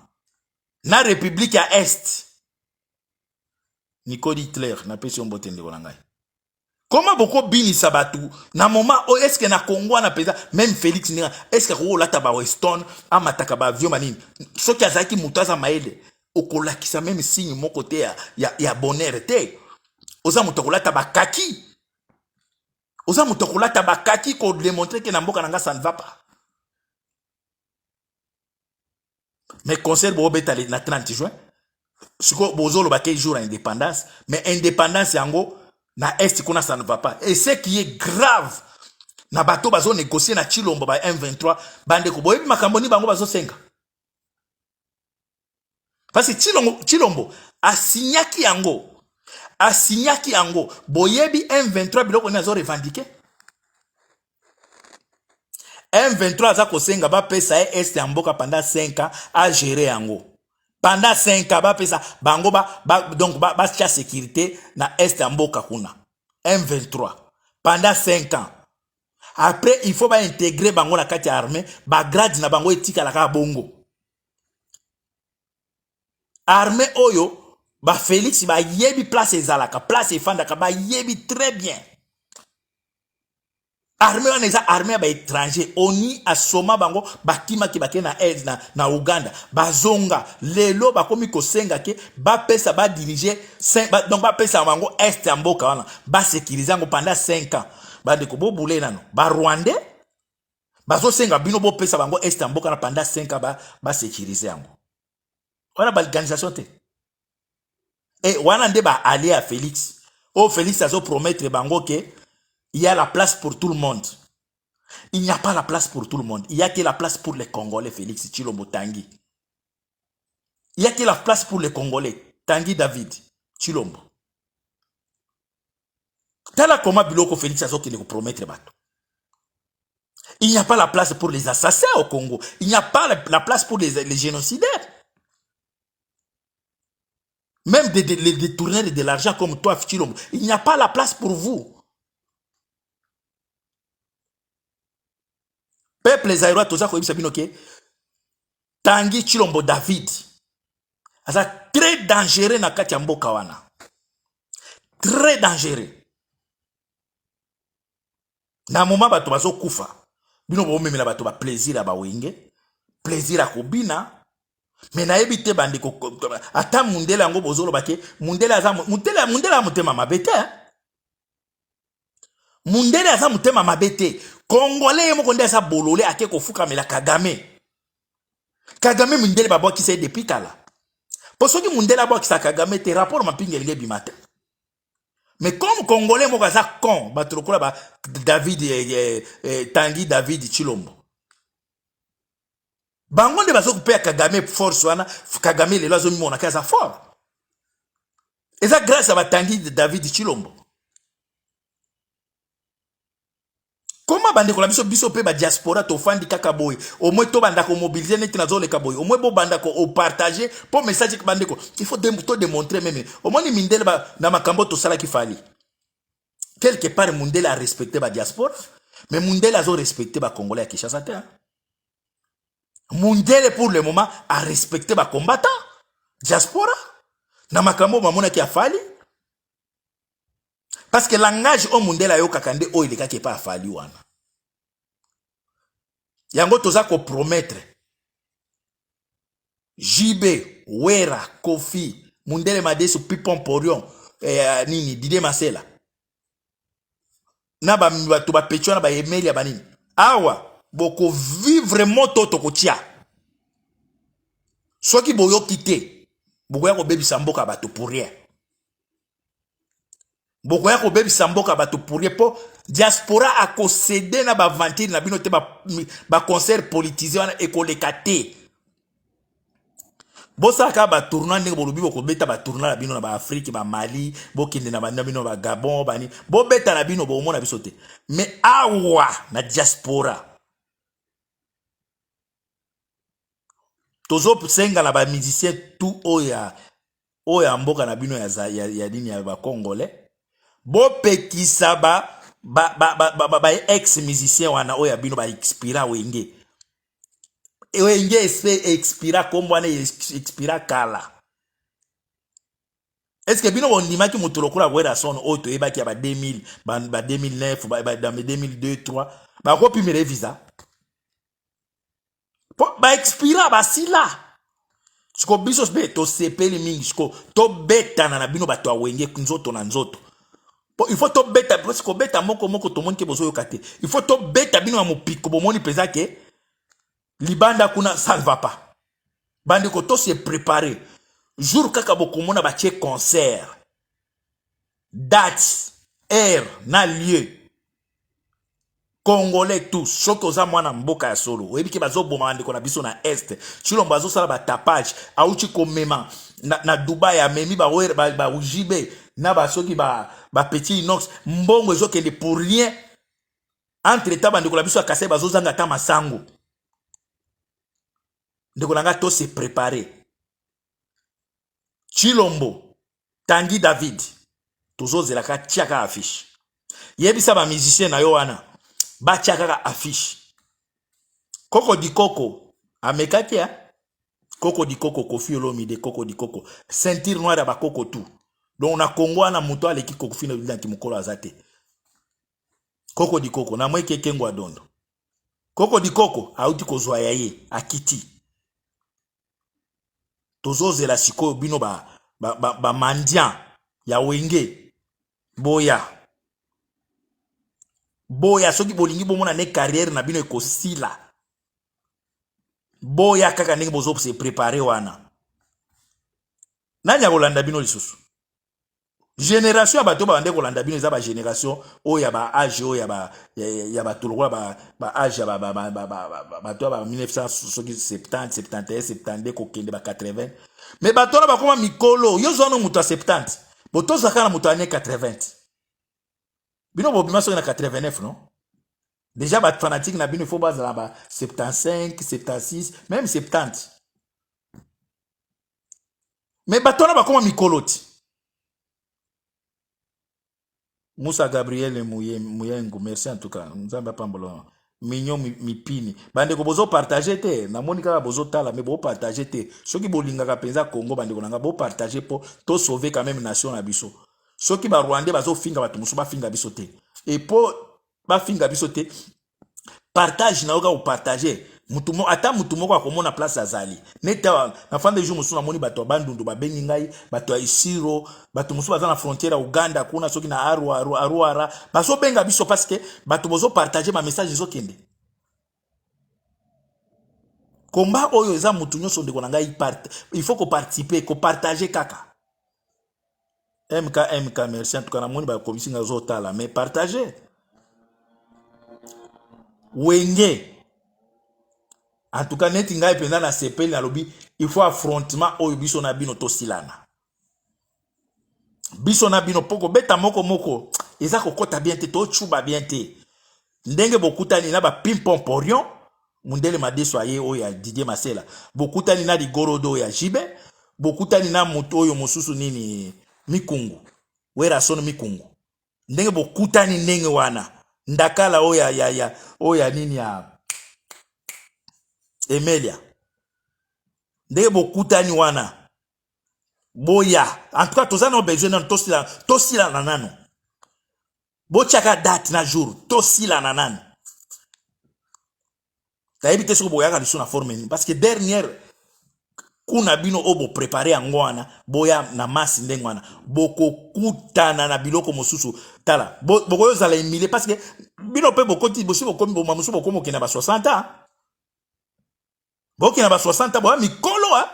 na république ya est Nico Hitler na pesi mbote ndeko na ngai. Comment beaucoup bini sabatu na moment o est-ce que na Congo na pesa même Félix Ninga est-ce que ko lata ba Weston amataka ba avion manini soki azaki mutaza maele okolakisa même signe mon côté ya bonheur te oza mutokolata ba kaki. Oza mutokola tabakaki ko démontrer que na mboka nanga ça ne va pas. Mais concert bo beta na 30 juin. Siko bozolo ba quel jour indépendance, mais indépendance yango na est kuna ça ne va pas. Et ce qui est grave na bato bazo négocier na Chilombo ba M23 bande ko boyebi makambo ni bango bazo senga. Parce que Chilombo asinyaki yango boyebi M23 biloko nazo revendiquer M23 za kosenga ba pesa est ya mboka pendant 5 ans à gérer yango pendant 5 ans ba pesa bango donc ba cha sécurité na est ya mboka kuna M23 pendant 5 ans après il faut ba intégrer bango na kati armée ba grade na bango etika la ka bongo armée oyo ba Félix ba yebi place ezalaka place efandaka ba yebi très bien armée wana eza armée ya baétranger oni asoma bango bakimaki bake na aide na uganda bazonga lelo bakomi kosenga ke bapesa badirige donc bapesa bango este ya mboka wana basécurize yango pendant 5 ans bandeko bobule nano barwandais bazosenga bino bopesa bango este ya mboka na pendant 5 ans basécurize yango wana baorganisation te e wana nde baallié ya Félix o Félix azopromettre bango ke il y a la place pour tout le monde. Il n'y a pas la place pour tout le monde. Il y a que la place pour les Congolais, Félix Tshilombo Tanguy. Il y a que la place pour les Congolais. Tanguy David Tshilombo. Tala comment biloko Félix Azoki le promettre bateau. Il n'y a pas la place pour les assassins au Congo. Il n'y a pas la place pour les génocidaires. Même les détourneurs de l'argent comme toi, Tshilombo. Il n'y a pas la place pour vous. Peuple les aérois, tout ça, Tanguy Tshilombo David. C'est très dangereux na kati ya mboka wana. Très dangereux. Na moment bato bazo kufa. Bino bo memela bato ba plaisir ya ba wenge, plaisir ya kobina. Mais na ebite bandi ko ata mundele yango bozolo bake mundele aza mundele mutema mabete. Mundele aza mutema mabete. Congolais mo konde sa bolole ake kofuka mela Kagame. Kagame mundele babo ki se depuis kala. Pour ceux qui mundele babo ki sa Kagame te rapport mapingeli bimata. Mais comme Congolais mo kaza con batrokola ba David Tanguy David Tshilombo. Bango nde bazo kupe Kagame force wana Kagame lelo azo mona kaza fort. Eza grâce à ba Tanguy David Tshilombo. Comment bande ko la biso pe ba diaspora to fandi kaka boy au moins to banda ko mobiliser net na zone ka boy au moins bo banda ko au partager pour message ki bande ko il faut démontrer même au moins ni mindele ba na makambo to sala ki fali quelque part mundele a respecté ba diaspora mais mundele a respecté ba congolais à Kinshasa te mundele pour le moment a respecté ba combattant diaspora na makambo mamona ki afali parce que langage au mundela yo kakande o il est pas afali wana. Yango toza ko promettre. JB, Wera, Kofi, mundele madesu Pipon Porion, nini Dide Masela. Na ba to ba pecho na ba Emelia banini. Awa, boko vivre moto to kotia. Soki boyo kité. Boko ya ko bebi samboka bato pour rien. Boko ya ko bebi samboka bato pour rien po diaspora a concédé na ba vantire na bino te ba concert politisé wana ekolekate. Bosa ka ba tournoi ndenge bolubi boko beta ba tournoi na bino na ba Afrique ba Mali bokende na banda bino ba Gabon bani bo beta na bino bo mona biso te. Mais awa na diaspora tozo senga na ba musicien tout oya mboka na bino ya dini ya ba Congolais. Bo pekisa ba ex musicien wana oya bino ba expira wenge. Wenge expira kombo wana expira kala. Est-ce que bino ondima ki mutu lokola Wera son oto ebaki ya ba 2000 ba 2009 ba 2002 3 ba kopi mere visa. Ba expira ba sila. Siko biso be to sepeli mingi siko to beta na bino bato wenge nzoto na nzoto. Il faut to beta parce que beta moko to monke bozo yokate. Il faut to beta bino mo piko bomoni peza ke libanda kuna ça ne va pas. Bandi ko to se préparer. Jour kaka bokomona ba che concert. Date, heure, na lieu. Congolais tous, choco za mwana mboka ya solo. Webi ki bazo boma ndiko na biso na est. Chilombo bazo sala ba tapage, auchi komema na Dubai amemi ba ujibe na ba soki ba petit inox mbongo ezokende pour rien. Entre temps bandiko la biso akase bazo zanga ta masango. Ndiko nanga to se préparer. Tshilombo, Tanguy David, tozo zelaka tiaka affiche. Yebisa ba musicien na yo wana. Ba tiaka affiche. Koko di Koko, amekaki ya. Koko di Koko, Kofi Olomide, Koko di Koko. Ceinture noire ba Koko tout. Donc na Congo na muto aleki Kofi na bilan ki mukolo azate. Koko di koko na mweke kengo adondo. Koko di koko auti kozwa ya ye akiti. Tozoze la siko bino ba mandian ya wenge. Boya. Boya soki bolingi bomona ne carrière na bino ekosila. Boya kaka ndenge bozo se préparer wana. Nani akolanda bino lisusu? Génération bato ba ndeko kolanda bino eza ba génération o ya ba âge o ya ba tolokola ba âge ba 1970 71 72 kokende ba 80. Mais bato ba koma mikolo yo zo no muto 70. Boto zaka na muto ane 80. Bino bobima so na 89 non? Déjà ba fanatique na bino faut baza ba 75, 76, même 70. Mais bato ba koma mikolo ti. Moussa Gabriel Mouyengo, merci en tout cas. Nzamba pambolo. Mignon mipini. Bande ko bozo partager te. Na monika bozo tala mais bo partager te. Soki bolinga ka penza Congo bande ko nanga bo partager po to sauver quand même nation na biso. Soki ba Rwandais bazo finga batu musu ba finga biso te. Et po ba finga biso te. Partage na oka ou partager. Mutumo ata mutumo kwa komona place azali. Neta na fin de jour musu na moni bato bandundu ba bengi ngai, bato ya Isiro, bato musu baza na frontière ya Uganda kuna soki na Aruara, baso benga biso parce que bato bozo partager ma message zo kende. Combat oyo eza mutu nyonso ndeko na ngai il faut ko participer, ko partager kaka. MK merci en tout cas na moni ba komisi nga zo tala mais partager. Wenge en tout cas neti ngai pendant na sepeli na lobi il faut affrontement oyo biso na bino tosilana. Biso na bino poko beta moko eza kokota bien te to chuba bien te. Ndenge bokutani na ba pimpon porion mundele madeso aye oyo ya Didier Masela. Bokutani na Ligorodo ya Jibe, bokutani na moto oyo mosusu nini Mikungu. Wera sono Mikungu. Ndenge bokutani ndenge wana. Ndakala oya nini ya Emelia. Ndenge bokutani wana. Boya. En tout cas, toza no besoin na tosila na nano. Bochaka date na jour. Tosila na nano. Ta ebite soko boyaka liso na forme ni. Parce que dernière kuna bino obo préparé yango wana boya na masi ndenge wana boko kutana na biloko mosusu tala boko yozala emile parce que bino pe bokoti bosi bokomi boma mosusu bokomo kena ba 60 ans bokena ba 60 ans boya mikolo a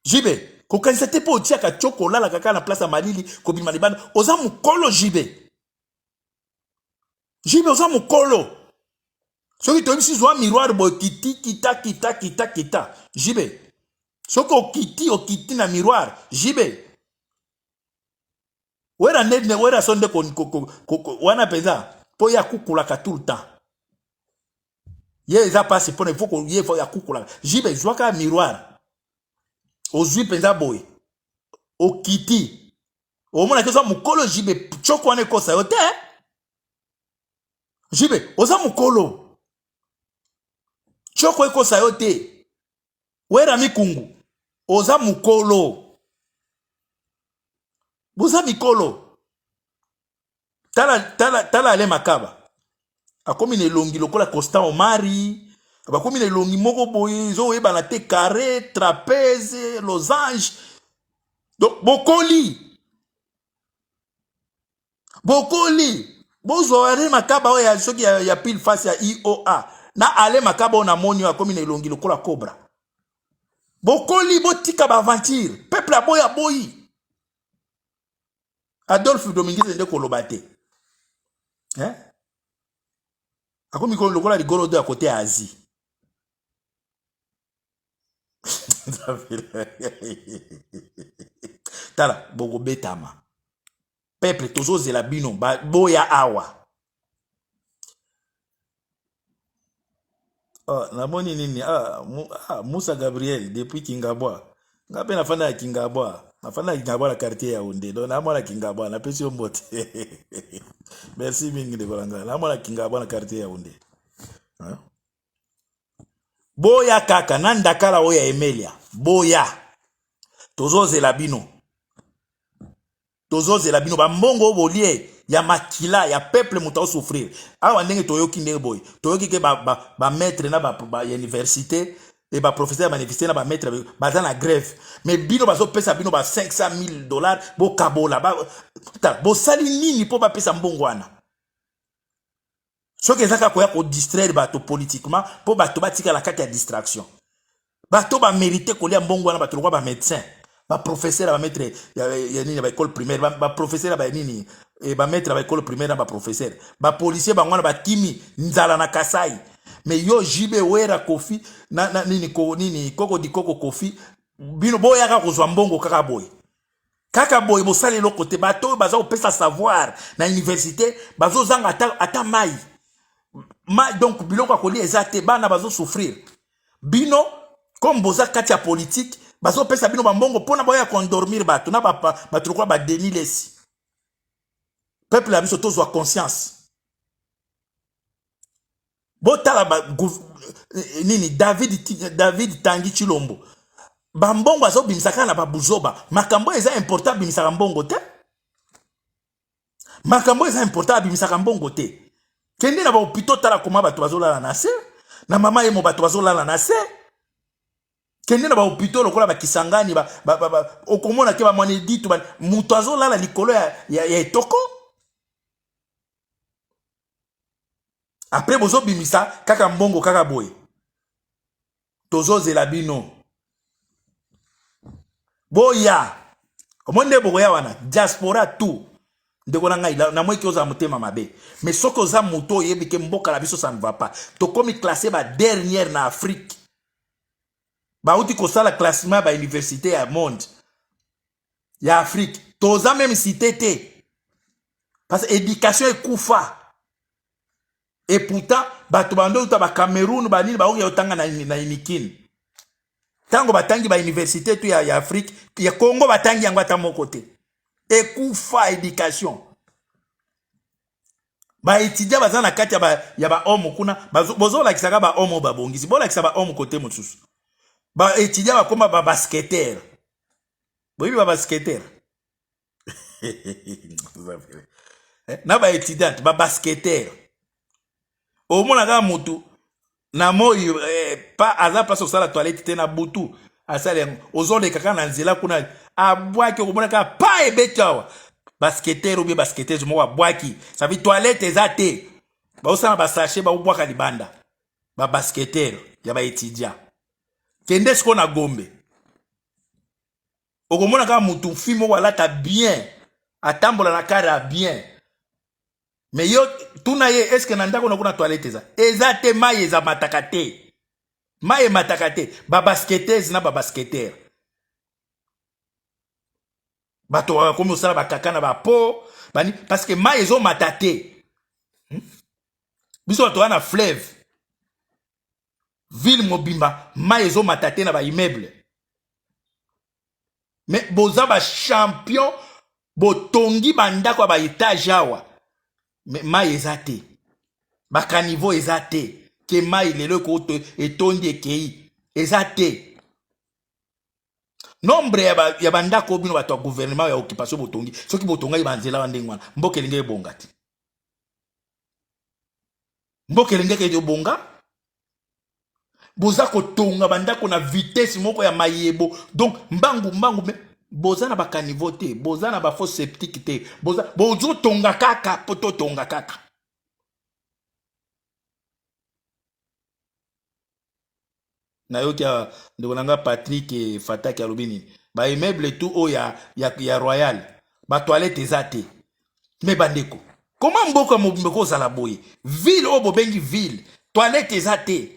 Jibe ko kansete po tiaka chokola kaka na place ya malili ko bima libana oza mukolo Jibe oza mukolo soki to bisi zwa miroir bo kita Jibe soko okiti na miroir Jibe wera sonde wana penza po ya kukulaka tout le temps ye eza passe pour il faut ko ye faut ya kukulaka Jibe zwaka miroir ozwi penza boy okiti omona ke zo mukolo Jibe choko wana kosa yote Jibe oza mukolo choko ekosa yote wera Mikungu oza mukolo boza mikolo tala ale makaba akomi ne longi lokola Constant Omari akomi ne longi moko boye zo yeba na te carré trapèze losange donc bokoli bozo ale makaba oya soki ya pile face ya IOA na ale makaba ona moni akomi ne longi lokola cobra bokoli botika ba aventure peuple aboya boyi Adolphe Dominguez ndeko lobate akomi ko lokola Ligorodo à côté ya Asie tala boko betama peuple tozo zela bino boya awa na moni nini Moussa Gabriel depuis Kingabwa ngape nafanda ya Kingabwa na quartier ya Yaoundé donc na mona Kingabwa na pesi mbote merci mingi de kolanga na mona Kingabwa na quartier ya Yaoundé boya kaka na ndakala oya Emelia boya tozo zela bino ba mbongo bolie ya makila ya peuple moto souffrir awa ndenge toyoki ndenge boy toyoki ke ba maître na ba université et ba professeur ba université na ba maître baza na grève mais bino bazo pesa bino ba $500,000 bo kabola bo sali nini po ba pesa mbongo wana soki ezaka koya ko distraire bato politiquement po bato batika la kati ya distraction bato ba mériter kolia mbongo wana bato lokwa ba médecin ba professeur ba maître ya nini ba école primaire ba professeur ba nini e ba maître ba école primaire na ba professeur ba policier ba ngwana ba kimi nzala na Kasai mais yo jibe wera kofi na nini ko nini koko di koko kofi bino boya ka kozwa mbongo kaka boy bo sale lo côté bato baza opesa savoir na université bazo zanga ata mai donc biloko akoli ezate bana bazo souffrir bino comme boza kati ya politique bazo pesa bino bambongo pona boya kondormir bato na bato kwa ba Denis Lesi peuple la biso tozwa conscience botala nini David Tangi Chilombo bambongo azo bimisaka na babuzoba makambo eza important bimisaka mbongo te makambo eza important bimisaka mbongo te kende na ba hôpital tala koma bato bazolala na se na mama yemo bato bazolala na se kende na ba hôpital lokola ba Kisangani okomona ke ba mwane ditu muto azolala likolo ya etoko après bozo bimisa kaka mbongo kaka boy tozozela bino boya omonde boya wana diaspora tout ndeko na ngai na moi ki oza motema mabe mais soko oza moto yebi ke mboka la biso ça ne va pas to komi classé ba dernière na Afrique ba uti ko sala classement ba université ya monde ya Afrique toza même cité te parce que éducation est kufa et pourtant bato bando uta ba Cameroun ba nini ba oya otanga na inikini tango batangi ba université tu ya Afrique ya Congo batangi yango ata moko te ekufa éducation ba étudiant baza na kati ya ba homme kuna bozo la kisaka ba homme ba bongisi bola kisaka ba homme côté mosusu ba étudiant ba koma ba basketteur boyibi ba basketteur na ba étudiant ba basketteur au mona ga mutu na moi pas aza place au sala toilette te na butu asale ozole kaka na nzela kuna abwaki okomona ka pa ebetawa basketeur ou bien basketeuse mo abwaki ça veut toilette ezate ba osana ba sachet ba obwaka libanda ba basketeur ya ba étudiant kende siko na Gombe okomona ka mutu fimo wala ta bien atambola na kara bien mais yo tuna ye est-ce que nandako na kuna toilette ezate mai eza matakate mai matakate ba basketeuse na ba basketeur bato comme osala bakaka na bapo bani parce que mai ezo matate biso bato wana fleuve ville mobimba mai ezo matate na ba immeuble mais boza ba champion botongi bandako ya ba étage awa mais mai ezate bakaniveau ezate ke mai lelo ko etondi ekei ezate nombre ya bandako bino bato ya gouvernement ya occupation botongi soki botonga ibanzela bandenge wana mboka elingi ebonga te mboka elingi ebonga boza kotonga bandako na vitesse moko ya mayebo donc mbangu me boza na bakaniveau te boza na bafos septique te bozo tonga kaka po totonga kaka na yo kia ndeko nanga Patrick Fataki alobini ba immeuble tout o ya Royal ba toilette ezate me bandeko comment mboka mboko zala boye ville o bobengi ville toilette ezate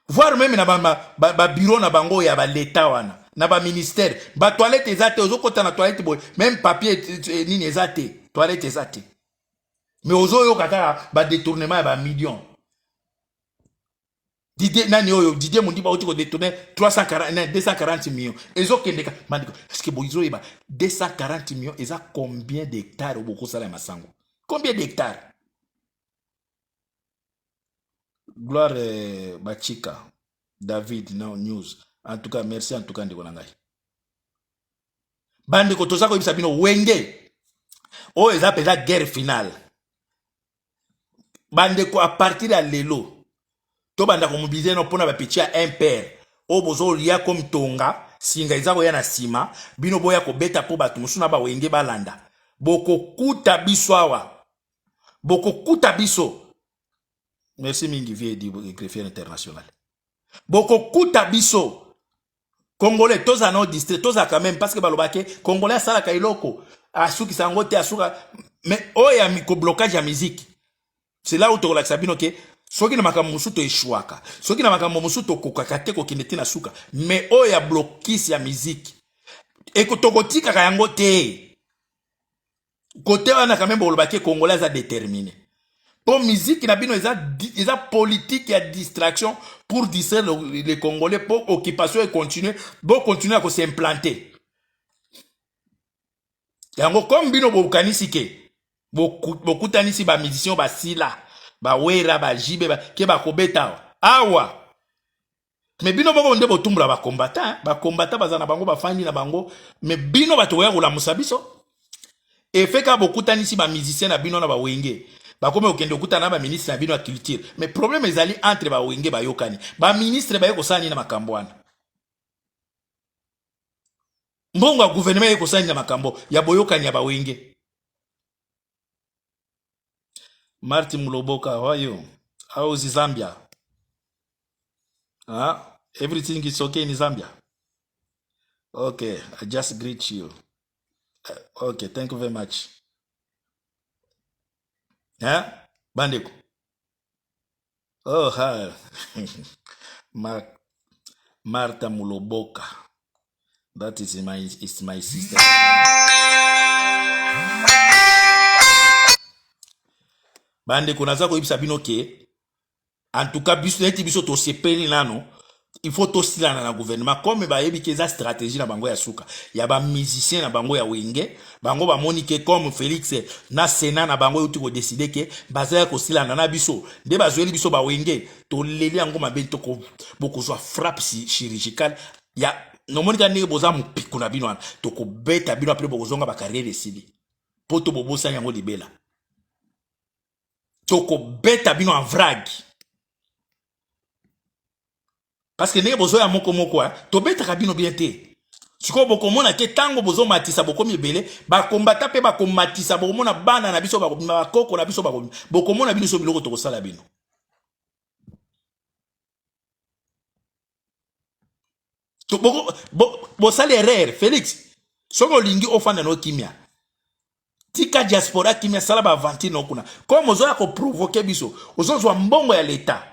voir même na ba bureau na bango ya ba l'état wana na ba ministère ba toilette ezate ozokota na toilette boye même papier nini ezate toilette ezate mais ozo kaka ba détournement ya ba millions Didier nani oyo Didier Mondiba oti ko détourner 240 millions ezo kendeka mandiko est-ce que boizo eba 240 millions eza combien d'hectares au boko sala masango combien d'hectares gloire Bachika David Now News en tout cas merci en tout cas ndeko nangai bande ko tozako ibisa bino wenge Oh, ils appellent la guerre finale. Bandeko à partir de lelo. To banda ko mobiliser no pona ba petit à un père. O bozo lia comme tonga, singa izabo ya na sima, bino boya ko beta po batu musuna ba wenge balanda. Boko kuta biswawa. Boko kuta biso. Merci mingi vie di greffier international. Boko kuta biso. Congolais, tous à nos districts, tous à quand même, parce que balobake, Congolais, ça la kailoko, asuki sangote, asuka, mais oh, il y a un blocage de musique. C'est là où tu relaxes, ok? Soki na makamusu to eshuaka, soki na makamusu to kokakate ko kineti na suka, mais oh, il y a blocus ya musique. Et que tokotika kayango te. Côté wana quand même balobake, Congolais a déterminé. Pour musique, il y a politique et distraction pour distraire les Congolais pour occupation et continuer, pour continuer à s'implanter. Yango comme bino bokanisi ke, bokutanisi ba musicien ba sila, ba wera ba jibe ba ke ba kobeta. Awa. Mais bino boko nde botumbula ba combattant bazana bango ba fandi na bango, mais bino batoya ko la musabiso. Et fait ka bokutanisi ba musicien na bino na ba wenge. Bakome okende okutana ba ministre na bino ya culture, mais problème ezali entre ba wenge ba yokani ba ministre ba yeko sani na makambo wana mbongo ya gouvernement yeko sani na makambo ya boyokani ya ba wenge. Martin Muloboka, how are you? How is Zambia? Everything is okay in Zambia? Okay, I just greet you. Okay, thank you very much. Bandeko. Oh, hi. Martha Muloboka. That is my sister. Bandeko naza ko ibisa bino ke. En tout cas, biso to sepeli nano. Il faut to sila na gouvernement comme ba yebi ke za stratégie na bango ya suka. Ya ba musicien na bango ya wenge, bango ba monike comme Félix na Sénat na bango yuti ko décider ke bazaya ko sila na biso. De bazweli biso ba wenge, to leli yango mabe to ko boko zo frappe chirurgicale. Ya no monika ndenge boza mupiku na bino wana. To ko beta bino après boko zonga ba carrière esili. Poto bobo sa yango libela. To ko beta bino en vrague. Parce que nenge bozo ya moko to beta kabino bien te. Siko boko mona ke tango bozo matisa boko mibele, ba kombata pe ba komatisa boko mona bana na biso ba koko na biso ba boko mona bino so biloko to kosala bino. To bo sale erreur Félix. Soko lingi ofanda no kimia. Tika diaspora kimia sala ba avanti no kuna. Comme ozo ya ko provoquer biso, ozo zo mbongo ya l'état.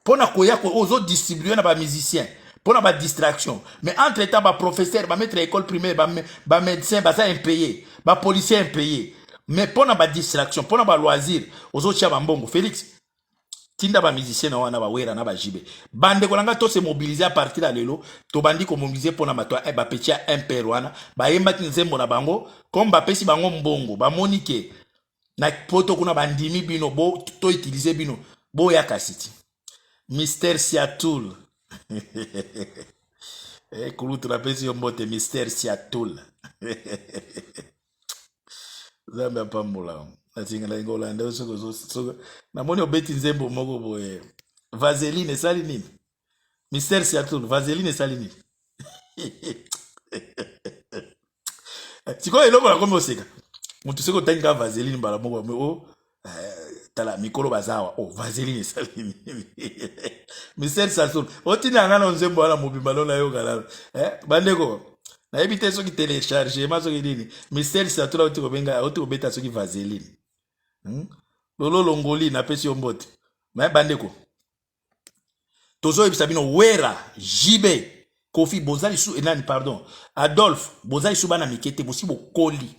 Pona koya ko ozo distribuer na ba musicien pona ba distraction mais entre temps ba professeur ba maître école primaire ba médecin ba ça impayé ba policier impayé mais pona ba distraction pona ba loisir ozo tia ba mbongo Félix tinda ba musicien na wana ba wera na ba jibe bande ko langa to se mobiliser à partir de lelo to bandi ko mobiliser pona matwa ba petit un peruana ba yemba kinzembo na bango comme ba pesi bango mbongo ba monike na poto kuna bandimi bino bo to utiliser bino bo ya kasiti Mystère Siatoul. Kulu trapezi yombote Mystère Siatoul. Zambia pambula. Natinga ngola ndio soko. Na moni obeti nzembo moko boye. Vaseline sali nini? Mystère Siatoul, Vaseline sali nini? Tiko eloko la komo oseka. Mutu seko tanga Vaseline bala moko tala mikolo bazawa Vaseline salini Mystère Siatoul otina ngana nzembo ala mobimba lona yo galalo bandeko na ebite soki télécharger maso kidini Mystère Siatoul oti kobenga oti kobeta soki Vaseline lolo longoli na pesi ombote mais bandeko tozo ebisa bino wera jibe kofi bozali su enani pardon Adolphe bozali su bana mikete bosi bokoli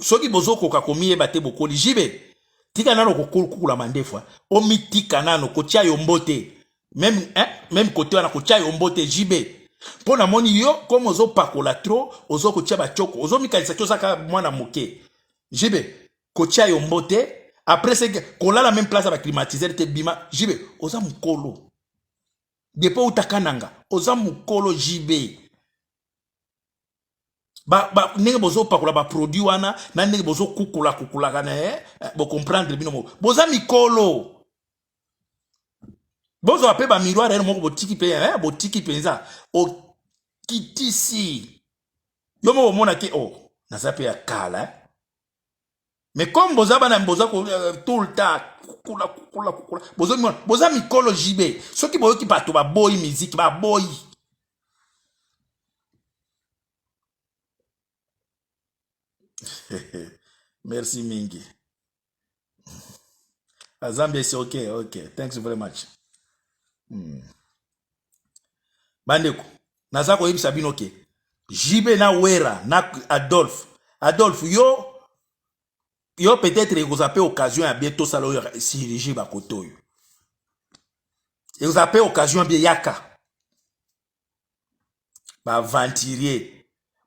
soki bozoko kakomiye bate bokoli jibe tika nano kokula mandefwa omitika nano kotia yombote même côté wana kotia yombote jibe pona moni yo comme ozo pakola trop ozo kotia ba choko ozo mikalisa kyo saka mwana moke jibe kotia yombote après c'est kolala même place ba climatiseur te bima jibe oza mukolo depo utakananga oza mukolo jibe ndenge bozo pakula ba produit wana na ndenge bozo kukula kana bo comprendre bino mo boza mikolo bozo ape ba miroir moko botiki pe botiki penza o kitisi yo mo mona ke naza pe ya kala mais comme boza bana boza tout le temps kukula boza mikolo jibe soki boyoki bato ba boy musique ba boy. Merci mingi. Zambia c'est okay. Thanks very much. Bandeko, naza ko yebisa bino ke Jibe na Wera na Adolphe yo peut-être vous avez occasion à bientôt ça si Jibe à côté. Et vous avez occasion bien yaka. Ba venturier.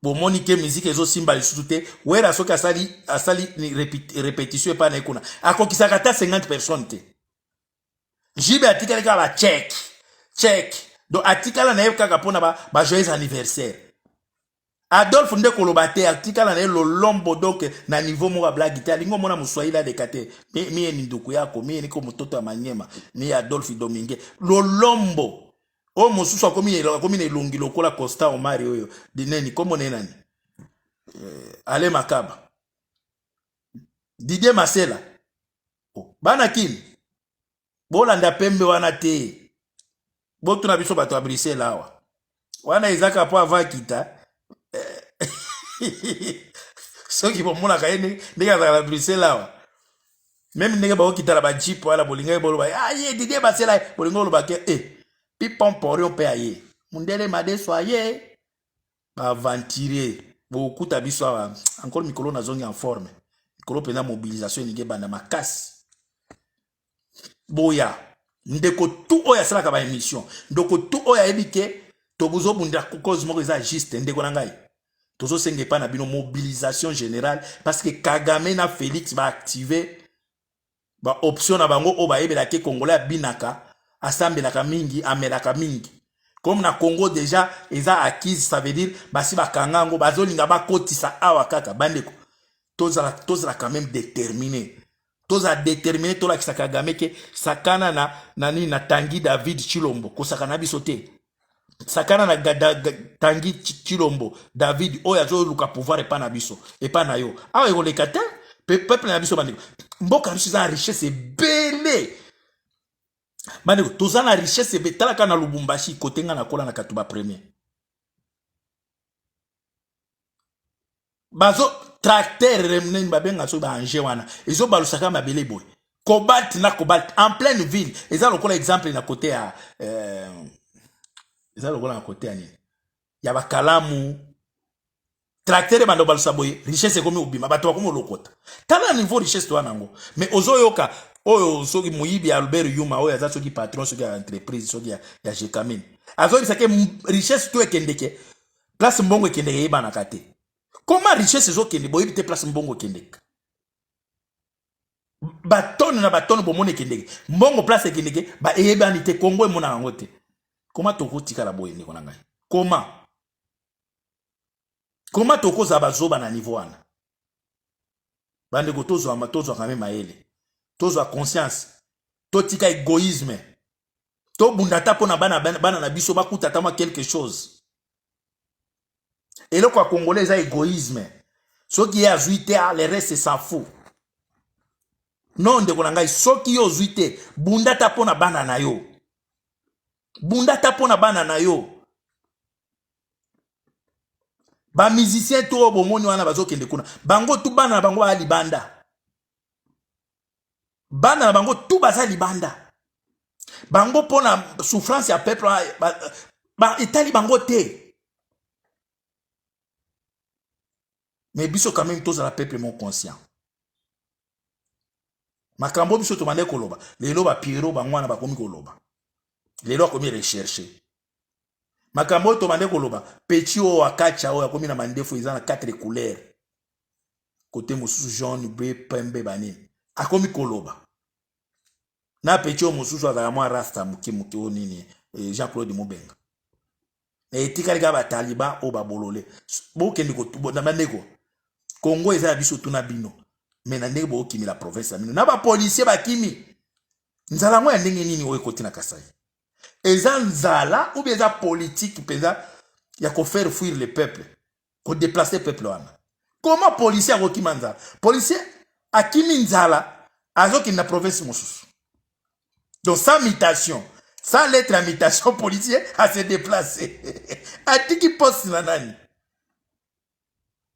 Bon monique musique ezo simba lisute Wera soki asali ni répétition pa na ekona. Akokisaka ta 50 personnes te. Jibe atikala ka ba check. Donc atikala na yeb kaka pona ba joyeux anniversaire. Adolphe nde kolobate atikala na lo lombo donc na niveau mo blague te alingo mona muswahili adekate mi ni nduku yako mi ni ko mtoto wa Manyema ni Adolphe Domingue lo lombo o mususu akomi ne longi lokola Costa Omari oyo dineni komo ne nani Ale Makaba Didier Masela bana kini bolanda pembe wana te botu na biso bato ya Bruxelles awa wana ezaka po avakita soki bomona kayene ndenge za Bruxelles awa même ndenge ba okita la ba jeep wala bolinga boloba ye Didier Masela bolinga boloba ke pipon porion pe aye mundele madeso aye ba venturier bokuta biso awa encore mikolo na zongi en forme mikolo pena mobilisation nige banda makasi boya ndeko tout oya salaka ba émission ndeko tout oya ebike to bozo bunda cause moko eza juste ndeko na ngai tozo senge pa na bino mobilisation générale parce que Kagame na Félix va activer ba option na bango o ba yebela ke congolais binaka asambelaka mingi amelaka mingi comme na Congo déjà eza acquise ça veut dire basi bakangango bazolinga bakotisa awa kaka bandeko tozala quand même déterminé toza déterminé tola kisaka Kagame ke sakana na Tanguy David Chilombo kosakana biso te sakana na Tanguy Chilombo David oyo azoluka pouvoir epa na biso epa na yo awa ekoleka te peuple na biso bandeko mboka biso eza richesse ebele bandeko toza na richesse ebele talaka na Lubumbashi kotenga na kola na katuba premier bazo tracteur remnen babenga so ba anje wana ezo balusaka mabele boy cobalt en pleine ville eza lokola exemple na côté ya eza lokola na côté ya nini ya bakalamu tracteur bando balusa boy richesse komi obima bato bakomi lokota tala niveau richesse to nango mais ozoyoka oyo soki muyibi Albert Yuma oyo aza soki patron soki ya entreprise soki ya Jekamin azoyisa ke richesse to ekendeke place mbongo ekendeke yebana kate. Comment richesse zo kende boyebi te place mbongo kendeke batonne na batonne bomone kendeke mbongo place kendeke ba eyebani te Congo emona yango te. Comment tokotika la boye ndeko na ngai comment tokoza bazoba na niveau wana bandeko tozwa quand même maele tozwa conscience totika égoïsme to bundata pona bana na biso bakuta tama quelque chose. Et le quoi congolais a égoïsme. Ce qui est à zuité, le reste s'en fout. Non, de konangai, ce qui est à zuité, bunda tapona banana yo. Bunda tapona banana yo. Ba musicien to bomoni wana bazo kende kuna. Bango tu banana bango ba libanda. Banana bango tu baza libanda. Bango pona souffrance ya peuple ba etali bango te. Mais biso quand même tous à la peuple mon conscient. Makambo biso to mande koloba. Lelo ba Pierrot bangwana ba komi koloba. Lelo komi rechercher. Makambo to mande koloba. Petit o akacha o komi na mandefu izana 4 couleurs. Côté mususu jaune, bleu, pembe banini. Akomi koloba. Na petit o mususu azala mwa rasta muki o nini Jean-Claude Mubenga. et tikali ka ba taliban o ba bolole bo kendi ko na mandeko Congo eza ya biso tuna bino mais na ndenge bo kimi la province ya bino na ba policier ba kimi nzala ngo ya ndenge nini o ekoti na Kasai eza nzala ou bien eza politique peza ya ko faire fuir le peuple ko déplacer peuple wana comment policier akokima nzala policier akimi nzala azoki na province mosusu donc sans mutation sans lettre à mutation policier à se déplacer atiki poste na nani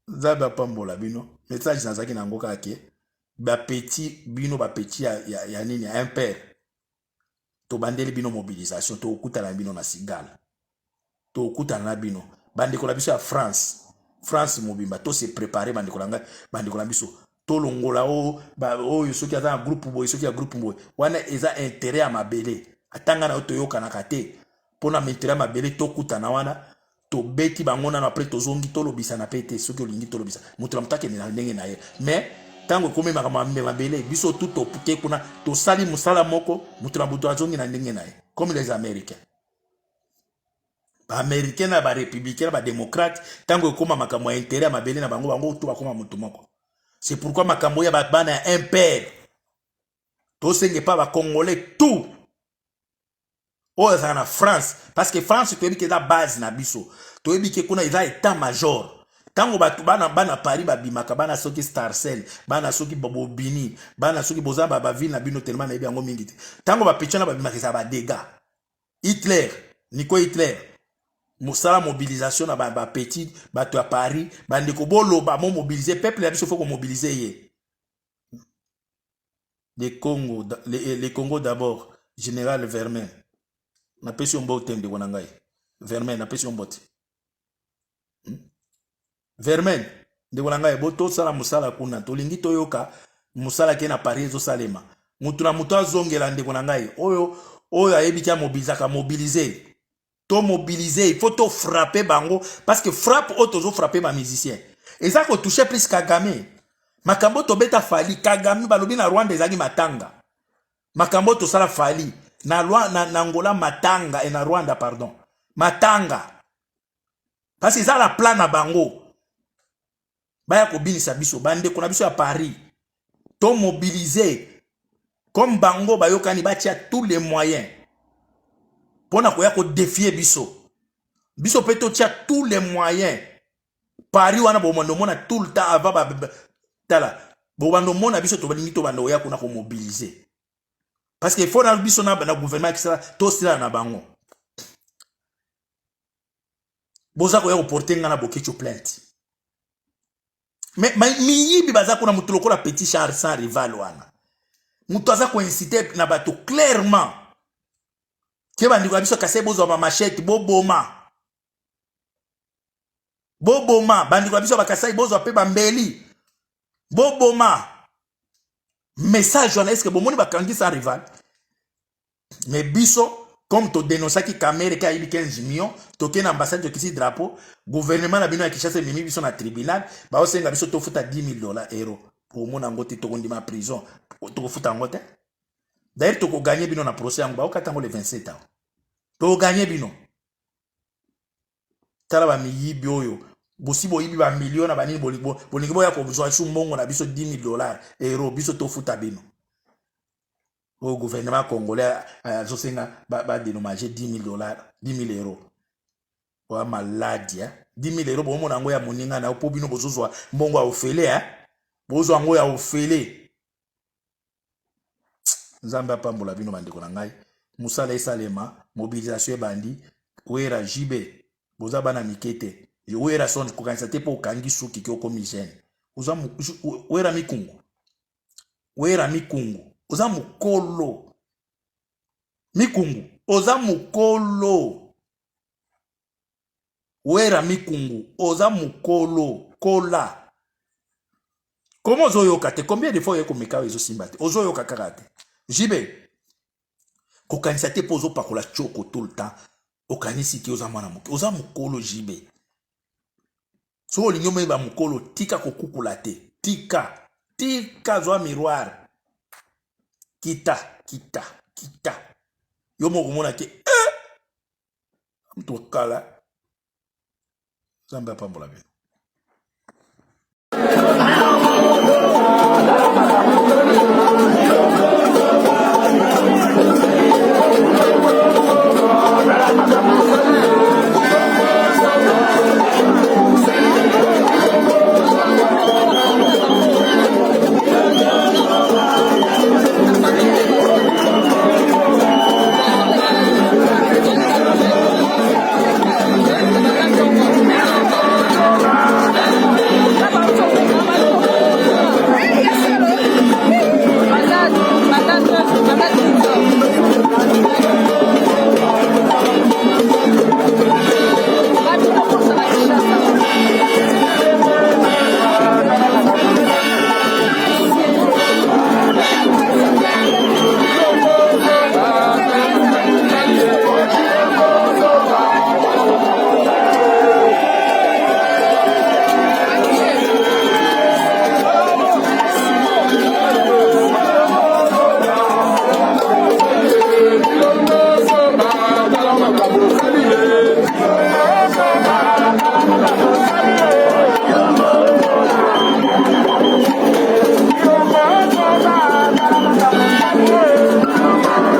Zaba pambola bino message nazaki na ngoka ke ba petit bino ba petit ya nini ya impère to bandeli bino mobilisation to okuta na bino na Sigala to okuta na bino bandeko la biso ya France mobimba to se préparer bandeko la biso to longola o ba o soki aza groupe boy soki ya groupe boy wana eza intérêt à mabele atanga na to yoka na kate pona intérêt à mabele to okuta na wana to beti bangona na après to zongi to lobisa na pete soki olingi to lobisa mutu la mutake na ndenge na ye mais tango komi mabele biso tout to puke kuna to sali musala moko mutu la butu azongi na ndenge na ye comme les américains ba américains na ba républicains ba démocrates tango koma makambo ya intérêt à mabele na bango to bakoma mutu moko c'est pourquoi makambo ya bana ya impère to senge pa ba congolais tout oh ça na France parce que France to ebike da base na biso to ebike kuna eza état major tango batu bana Paris babimaka bana soki Starcell bana soki Bobini bana soki bozamba ba ville na bino tellement na yebi yango mingi te tango ba pechana babimaka za ba dégâts Hitler musala mobilisation na ba petit bato ya Paris bandeko boloba mo mobiliser peuple ya biso faut ko mobiliser ye les Congo d'abord général Vermin na pesi mbote ndeko na ngai Vermin na pesi mbote Vermin ndeko na ngai boto sala musala kuna tolingi toyoka musala ke na Paris ezo salema mutu na mutu azongela ndeko na ngai oyo ayebi kia mobiliser to mobiliser il faut to frapper bango parce que frappe auto zo frapper ba musicien et ça ko toucher plus Kagame makambo to beta fali Kagame balobi na Rwanda ezaki matanga makambo to sala fali na Angola matanga et na Rwanda pardon matanga parce que ça la plan na bango baya ko binisa biso bande ko na biso ya Paris to mobiliser comme bango bayokani batia tous les moyens pona ko ya ko défier biso peut tia tous les moyens Paris wana bo mona tout le temps avant tala bo bando mona biso to balingi to bando ya kuna ko mobiliser parce que il faut na biso na gouvernement qui sera to sila na bango boza ko ya ko porter ngana bokecho plainte mais miyibi baza kuna mutu lokola Petit Charles sans rival wana mutu aza ko inciter na bato clairement ke bandiko biso kase bozo ba machette boboma bandiko biso bakasai bozo pe bambeli boboma message wana est-ce que bomoni bakangi sans rival mais biso comme to dénonçaki Kamere ka yibi 15 millions to ke na ambassade to kisi drapeau gouvernement na bino ya Kinshasa mimi biso na tribunal ba osenga biso to futa $10,000 euros pour mona ngote to kondima prison to futa ngote d'ailleurs to ko gagner bino na procès yango ba okatango le 27 ans to gagner bino tala ba miyibi oyo bosibo yibi ba millions na banini bolingi boya ko besoin sou mbongo na biso $10,000 euros biso to futa bino au gouvernement congolais azosenga ba dénommager $10,000 euros wa maladi 10,000 euros bomo nango ya moninga na po bino bozozwa mbongo ya ofele bozwa ngo ya ofele nzambe apambola bino bandeko na ngai musala esalema mobilisation ebandi wera jibe boza bana mikete wera son kokanisa te po okangi suki ki okomi jeune wera mikungu oza mukolo mikungu oza mukolo wera mikungu oza mukolo kola comment ozoyoka te combien de fois yeko meka ezosimba te ozoyoka kaka te jibe kokanisa te po ozopakola choko tout le temps okanisi ki oza mwana moke oza mukolo jibe so olingi omeba mukolo tika kokukula te tika zwa miroir kita yo moko mona ke mtu kala Zamba apambola bino.